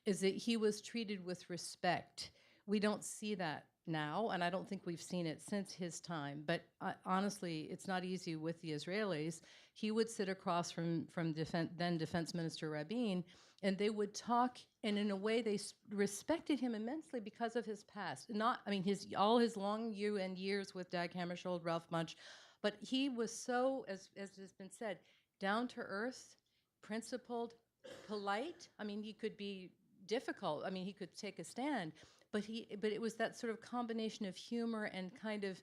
is that he was treated with respect. We don't see that now, and I don't think we've seen it since his time, but honestly, it's not easy with the Israelis. He would sit across from then Defense Minister Rabin, and they would talk, and in a way they respected him immensely because of his past. All his long UN years with Dag Hammarskjöld, Ralph Munch, but he was so, as has been said, down to earth, principled, polite. I mean, he could be difficult. I mean, he could take a stand, but it was that sort of combination of humor and kind of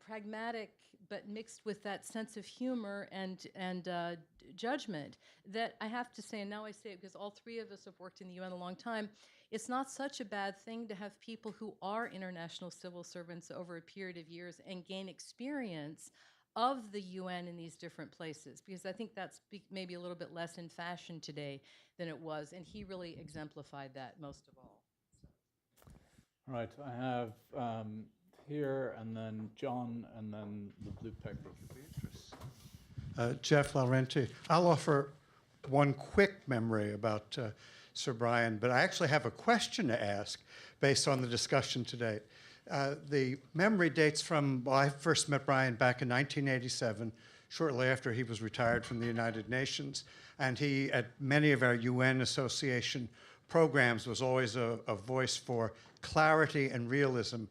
pragmatic, but mixed with that sense of humor and judgment that I have to say, and now I say it because all three of us have worked in the UN a long time, it's not such a bad thing to have people who are international civil servants over a period of years and gain experience of the UN in these different places, because I think that's maybe a little bit less in fashion today than it was, and he really exemplified that most of all. All right, I have here, and then John, and then the blue pecker. Jeff Laurenti. I'll offer one quick memory about Sir Brian, but I actually have a question to ask based on the discussion today. The memory dates from, well, I first met Brian back in 1987, shortly after he was retired from the United Nations, and he, at many of our UN Association programs, was always a voice for clarity and realism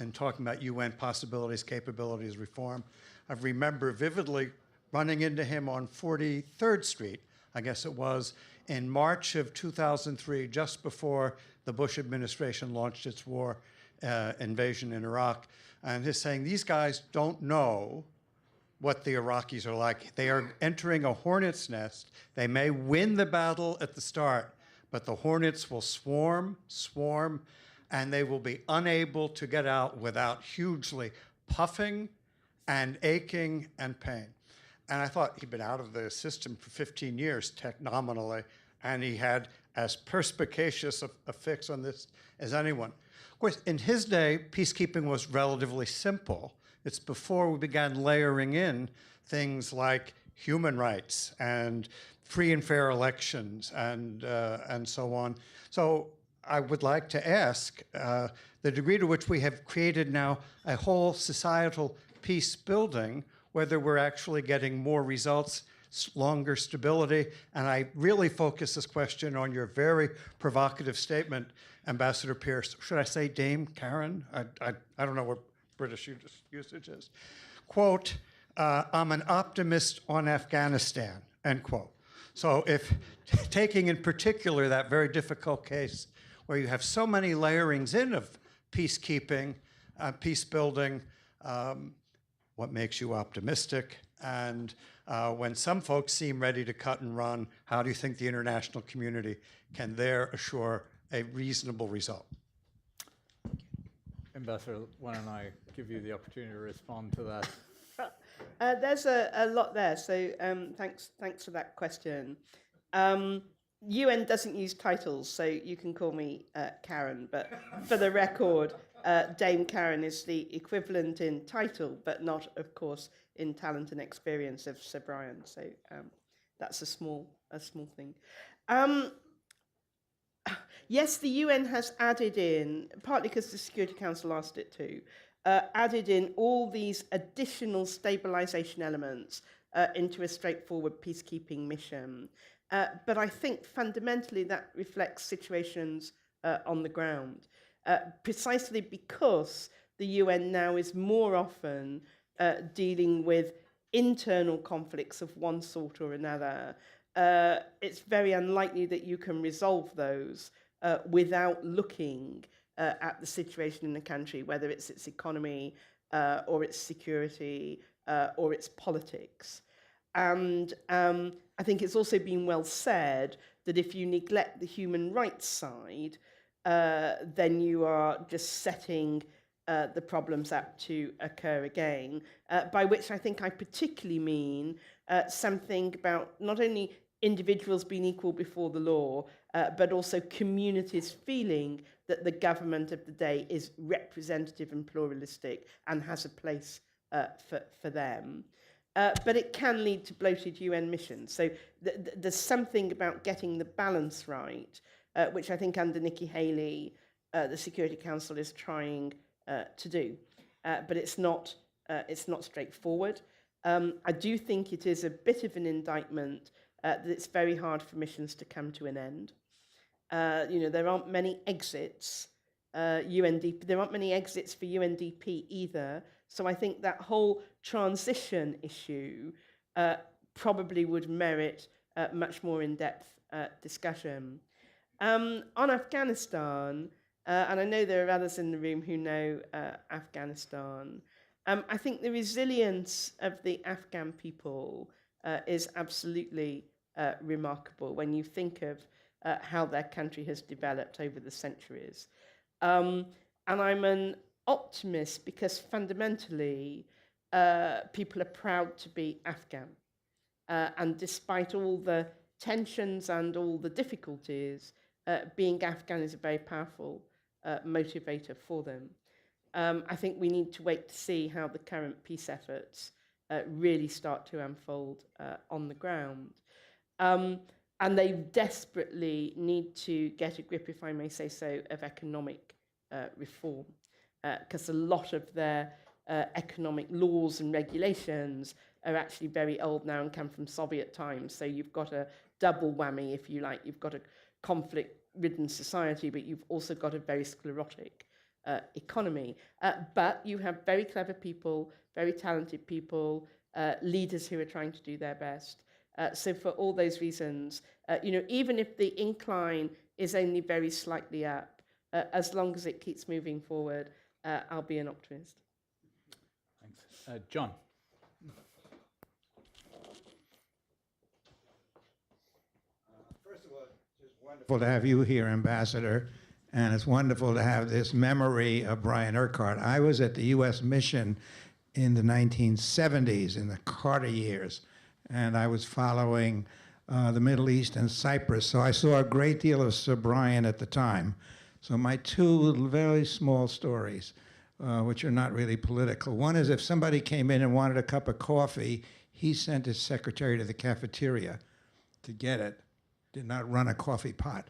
in talking about UN possibilities, capabilities, reform. I remember vividly running into him on 43rd Street, I guess it was, in March of 2003, just before the Bush administration launched its war invasion in Iraq, and he's saying, these guys don't know what the Iraqis are like. They are entering a hornet's nest. They may win the battle at the start, but the hornets will swarm, and they will be unable to get out without hugely puffing and aching and pain. And I thought he'd been out of the system for 15 years, nominally, and he had as perspicacious a fix on this as anyone. Of course, in his day, peacekeeping was relatively simple. It's before we began layering in things like human rights and free and fair elections and so on. So I would like to ask the degree to which we have created now a whole societal peace building, whether we're actually getting more results longer stability? And I really focus this question on your very provocative statement, Ambassador Pierce. Should I say Dame Karen? I don't know what British usage is. Quote, I'm an optimist on Afghanistan, end quote. So if taking in particular that very difficult case where you have so many layerings in of peacekeeping, peace building, what makes you optimistic? And when some folks seem ready to cut and run, how do you think the international community can there assure a reasonable result? Ambassador, why don't I give you the opportunity to respond to that? There's a lot there, so thanks for that question. UN doesn't use titles, so you can call me Karen, but for the record, Dame Karen is the equivalent in title, but not, of course, in talent and experience of Sir Brian. So that's a small thing. Yes, the UN has added in, partly because the Security Council asked it to, added in all these additional stabilization elements into a straightforward peacekeeping mission. But I think fundamentally that reflects situations on the ground, precisely because the UN now is more often dealing with internal conflicts of one sort or another. It's very unlikely that you can resolve those without looking at the situation in the country, whether it's its economy or its security or its politics. And I think it's also been well said that if you neglect the human rights side, then you are just setting the problems up to occur again, by which I think I particularly mean something about not only individuals being equal before the law, but also communities feeling that the government of the day is representative and pluralistic and has a place for them. But it can lead to bloated UN missions. So there's something about getting the balance right, which I think under Nikki Haley, the Security Council is trying to do. But it's not straightforward. I do think it is a bit of an indictment that it's very hard for missions to come to an end. There aren't many exits. There aren't many exits for UNDP either. So I think that whole transition issue probably would merit much more in-depth discussion. On Afghanistan, and I know there are others in the room who know Afghanistan, I think the resilience of the Afghan people is absolutely remarkable when you think of how their country has developed over the centuries. And I'm an optimist because fundamentally people are proud to be Afghan. And despite all the tensions and all the difficulties, being Afghan is a very powerful motivator for them. I think we need to wait to see how the current peace efforts really start to unfold on the ground. And they desperately need to get a grip, if I may say so, of economic reform, because a lot of their economic laws and regulations are actually very old now and come from Soviet times. So you've got a double whammy, if you like. You've got a conflict-ridden society, but you've also got a very sclerotic economy. But you have very clever people, very talented people, leaders who are trying to do their best. So for all those reasons, even if the incline is only very slightly up, as long as it keeps moving forward, I'll be an optimist. Thanks. John. First of all, it's wonderful to have you here, Ambassador, and it's wonderful to have this memory of Brian Urquhart. I was at the U.S. mission in the 1970s, in the Carter years, and I was following the Middle East and Cyprus, so I saw a great deal of Sir Brian at the time. So my two very small stories, which are not really political. One is if somebody came in and wanted a cup of coffee, he sent his secretary to the cafeteria to get it, did not run a coffee pot.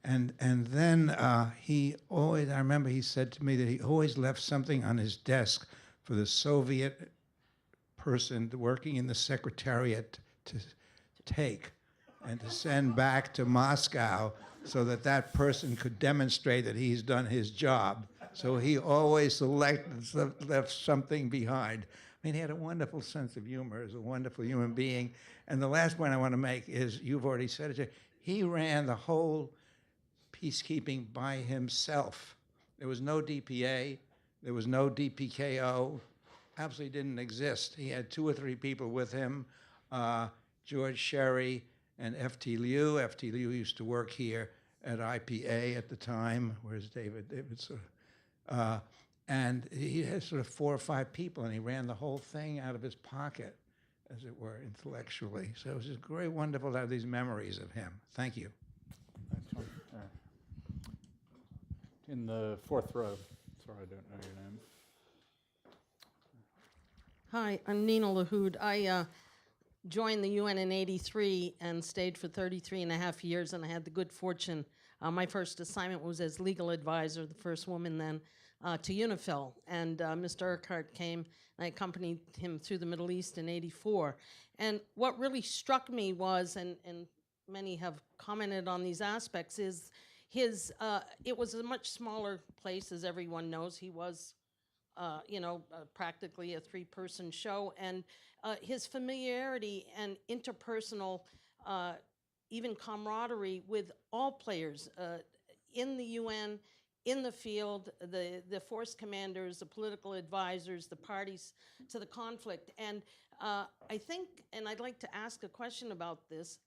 And then he always, I remember he said to me that he always left something on his desk for the Soviet person working in the secretariat to take and to send back to Moscow so that that person could demonstrate that he's done his job. So he always left something behind. I mean, he had a wonderful sense of humor. He was a wonderful human being. And the last point I want to make is, you've already said it, he ran the whole peacekeeping by himself. There was no DPA, there was no DPKO, absolutely didn't exist. He had 2 or 3 people with him, George Sherry and F.T. Liu. F.T. Liu used to work here at IPA at the time. Where's David? David's and he had sort of 4 or 5 people, and he ran the whole thing out of his pocket, as it were, intellectually. So it was just very wonderful to have these memories of him. Thank you. In the 4th row. Sorry, I don't know your name. Hi, I'm Nina Lahoud. I joined the UN in '83 and stayed for 33 and a half years, and I had the good fortune. My first assignment was as legal advisor, the first woman then, to UNIFIL. And Mr. Urquhart came, and I accompanied him through the Middle East in '84. And what really struck me was, and many have commented on these aspects, is it was a much smaller place, as everyone knows. He was practically a 3-person show, and his familiarity and interpersonal, even camaraderie with all players in the UN, in the field, the force commanders, the political advisors, the parties to the conflict. And I think, and I'd like to ask a question about this,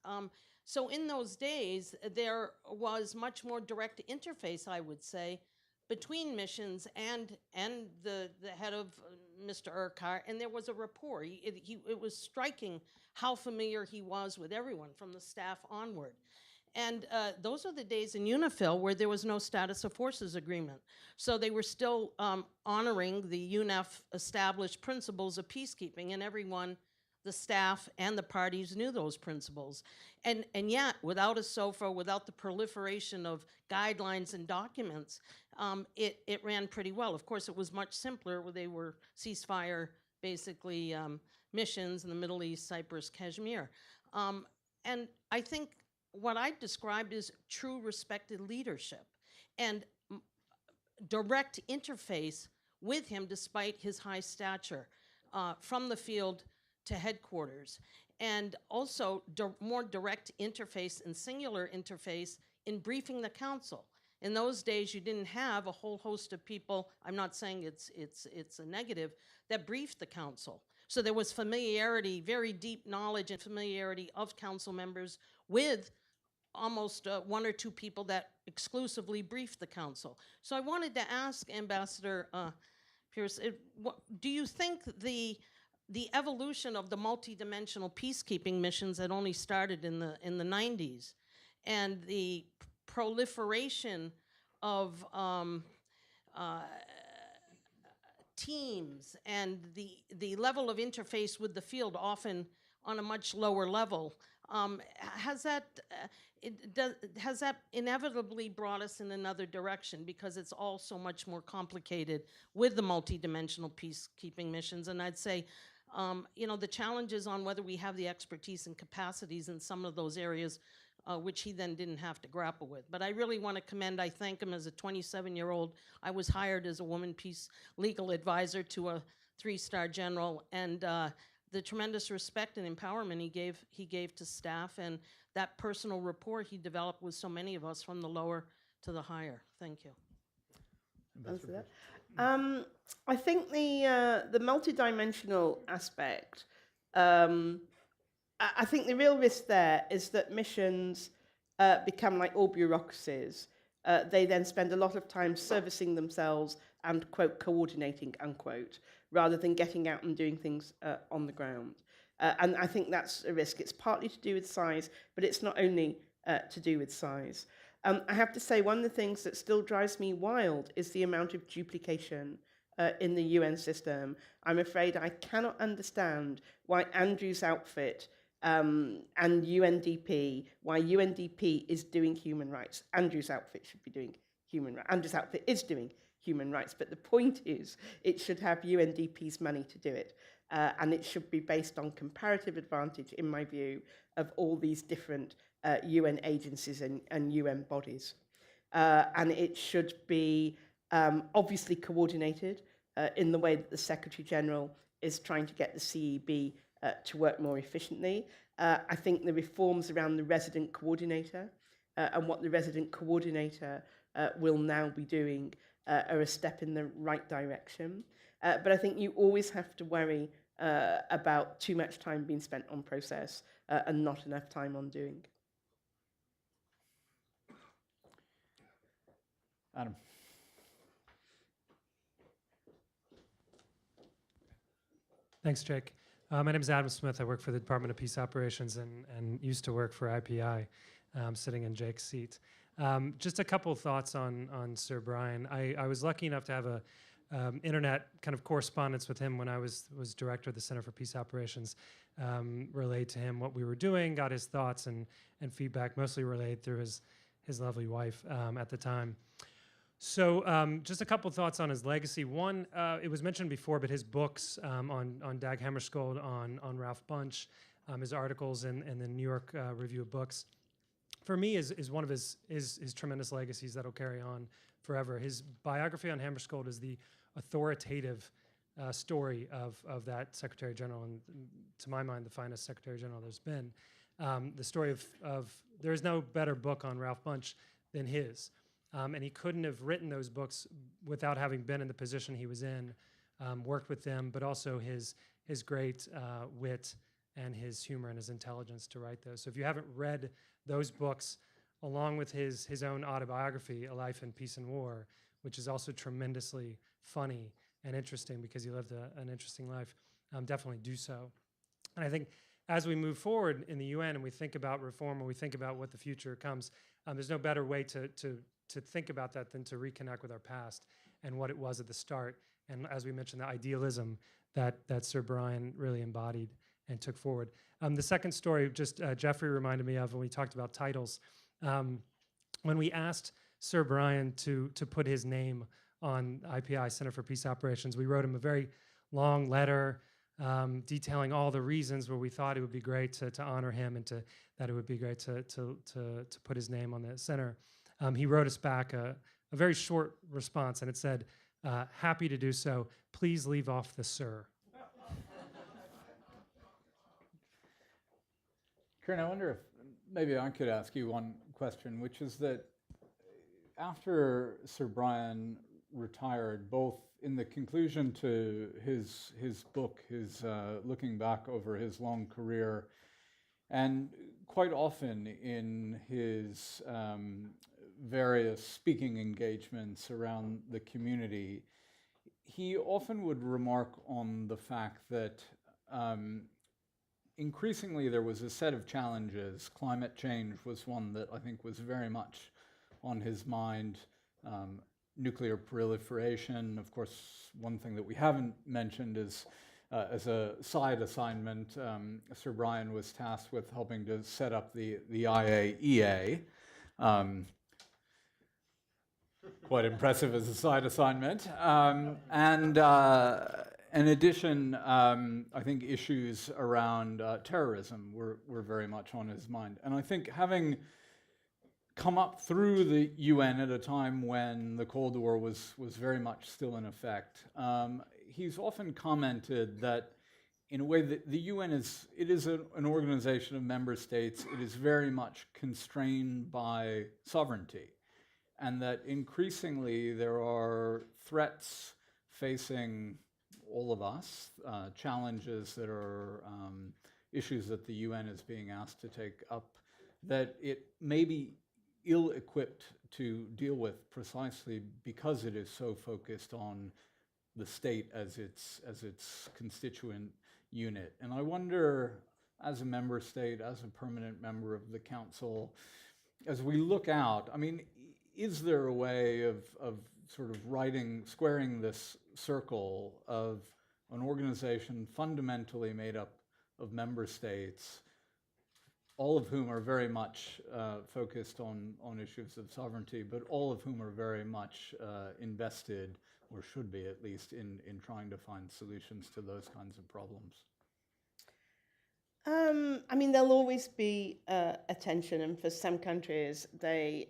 so in those days, there was much more direct interface, I would say, between missions and the head of Mr. Urquhart, and there was a rapport. It was striking how familiar he was with everyone from the staff onward. And those are the days in UNIFIL where there was no status of forces agreement. So they were still honoring the UNEF established principles of peacekeeping, and everyone, the staff and the parties, knew those principles. And yet, without a SOFA, without the proliferation of guidelines and documents, it ran pretty well. Of course, it was much simpler where they were ceasefire, basically, missions in the Middle East, Cyprus, Kashmir. And I think what I've described is true respected leadership and direct interface with him despite his high stature, from the field to headquarters, and also more direct interface and singular interface in briefing the council. In those days, you didn't have a whole host of people, I'm not saying it's a negative, that briefed the council. So there was familiarity, very deep knowledge and familiarity of council members with almost 1 or 2 people that exclusively briefed the council. So I wanted to ask Ambassador Pierce, do you think the evolution of the multidimensional peacekeeping missions that only started in the 90s, and the proliferation of teams and the level of interface with the field, often on a much lower level, has that inevitably brought us in another direction, because it's all so much more complicated with the multidimensional peacekeeping missions? And I'd say, the challenges on whether we have the expertise and capacities in some of those areas, which he then didn't have to grapple with. But I really want to I thank him as a 27-year-old. I was hired as a woman peace legal advisor to a 3-star general, and the tremendous respect and empowerment he gave to staff, and that personal rapport he developed with so many of us from the lower to the higher. Thank you. I think the multidimensional aspect, I think the real risk there is that missions become like all bureaucracies. They then spend a lot of time servicing themselves and, quote, coordinating, unquote, rather than getting out and doing things on the ground. And I think that's a risk. It's partly to do with size, but it's not only to do with size. I have to say, one of the things that still drives me wild is the amount of duplication in the UN system. I'm afraid I cannot understand why Andrew's outfit and UNDP, why UNDP is doing human rights. Andrew's outfit should be doing human rights. Andrew's outfit is doing human rights, but the point is it should have UNDP's money to do it. and it should be based on comparative advantage, in my view, of all these different UN agencies and UN bodies. And it should be obviously coordinated in the way that the Secretary General is trying to get the CEB to work more efficiently. I think the reforms around the resident coordinator and what the resident coordinator will now be doing are a step in the right direction. But I think you always have to worry about too much time being spent on process and not enough time on doing. Adam. Thanks, Jake. My name is Adam Smith. I work for the Department of Peace Operations and used to work for IPI, sitting in Jake's seat. Just a couple of thoughts on Sir Brian. I was lucky enough to have a internet kind of correspondence with him when I was director of the Center for Peace Operations. Relayed to him what we were doing, got his thoughts and feedback, mostly relayed through his lovely wife at the time. So just a couple thoughts on his legacy. One, it was mentioned before, but his books on Dag Hammarskjöld, on Ralph Bunche, his articles in the New York Review of Books, for me is one of his tremendous legacies that'll carry on forever. His biography on Hammarskjöld is the authoritative story of that Secretary General, and to my mind, the finest Secretary General there's been. The story of there is no better book on Ralph Bunche than his. And he couldn't have written those books without having been in the position he was in, worked with them, but also his great wit and his humor and his intelligence to write those. So if you haven't read those books, along with his own autobiography, A Life in Peace and War, which is also tremendously funny and interesting because he lived an interesting life, definitely do so. And I think as we move forward in the UN and we think about reform or we think about what the future comes, there's no better way to think about that than to reconnect with our past and what it was at the start. And as we mentioned, the idealism that Sir Brian really embodied and took forward. The second story, just Jeffrey reminded me of when we talked about titles. When we asked Sir Brian to put his name on IPI Center for Peace Operations, we wrote him a very long letter detailing all the reasons where we thought it would be great to honor him and that it would be great to put his name on the center. He wrote us back a very short response, and it said, happy to do so. Please leave off the sir. Karen, I wonder if maybe I could ask you one question, which is that after Sir Brian retired, both in the conclusion to his book, his looking back over his long career, and quite often in his various speaking engagements around the community, he often would remark on the fact that increasingly there was a set of challenges. Climate change was one that I think was very much on his mind. Nuclear proliferation, of course, one thing that we haven't mentioned is as a side assignment, Sir Brian was tasked with helping to set up the IAEA. Quite impressive as a side assignment. And in addition, I think issues around terrorism were very much on his mind. And I think having come up through the UN at a time when the Cold War was very much still in effect, he's often commented that in a way that the UN is an organization of member states. It is very much constrained by sovereignty. And that increasingly there are threats facing all of us, challenges that are issues that the UN is being asked to take up, that it may be ill-equipped to deal with precisely because it is so focused on the state as its constituent unit. And I wonder, as a member state, as a permanent member of the Council, as we look out, I mean, is there a way of sort of squaring this circle of an organization fundamentally made up of member states, all of whom are very much focused on issues of sovereignty, but all of whom are very much invested or should be at least, in trying to find solutions to those kinds of problems? I mean, there'll always be a tension, and for some countries, they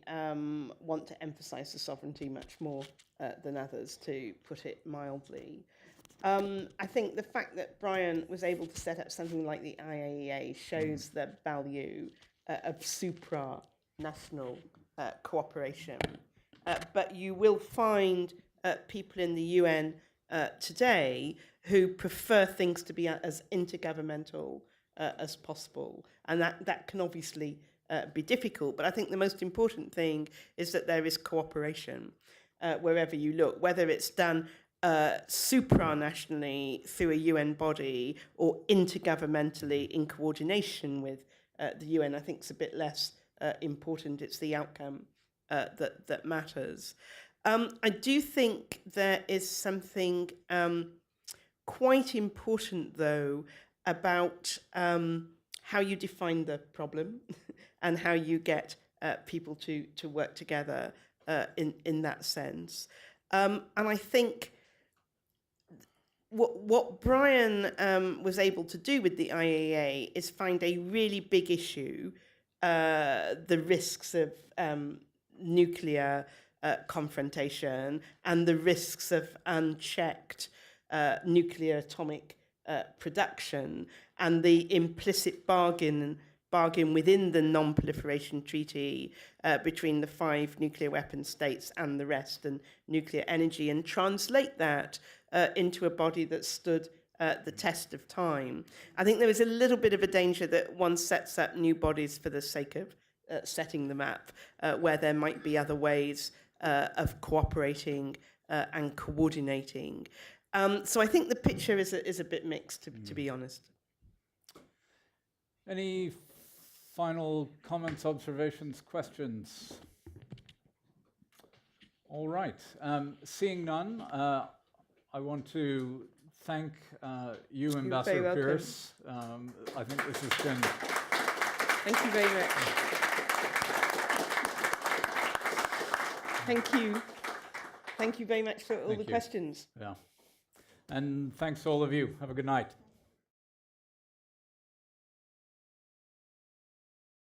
want to emphasize the sovereignty much more than others, to put it mildly. I think the fact that Brian was able to set up something like the IAEA shows the value of supranational cooperation. But you will find people in the UN today who prefer things to be as intergovernmental as possible. And that can obviously be difficult. But I think the most important thing is that there is cooperation wherever you look, whether it's done supranationally through a UN body or intergovernmentally in coordination with the UN. I think it's a bit less important. It's the outcome that matters. I do think there is something quite important, though, about how you define the problem and how you get people to work together in that sense. And I think what Brian was able to do with the IAEA is find a really big issue, the risks of nuclear confrontation and the risks of unchecked nuclear atomic production, and the implicit bargain within the non-proliferation treaty between the 5 nuclear weapon states and the rest, and nuclear energy, and translate that into a body that stood the test of time. I think there is a little bit of a danger that one sets up new bodies for the sake of setting them up, where there might be other ways of cooperating and coordinating. So I think the picture is a bit mixed, to be honest. Any final comments, observations, questions? All right. Seeing none, I want to thank you, Ambassador Pierce. I think this has been... Thank you very much. Thank you. Thank you very much for all the questions. Yeah. And thanks to all of you. Have a good night.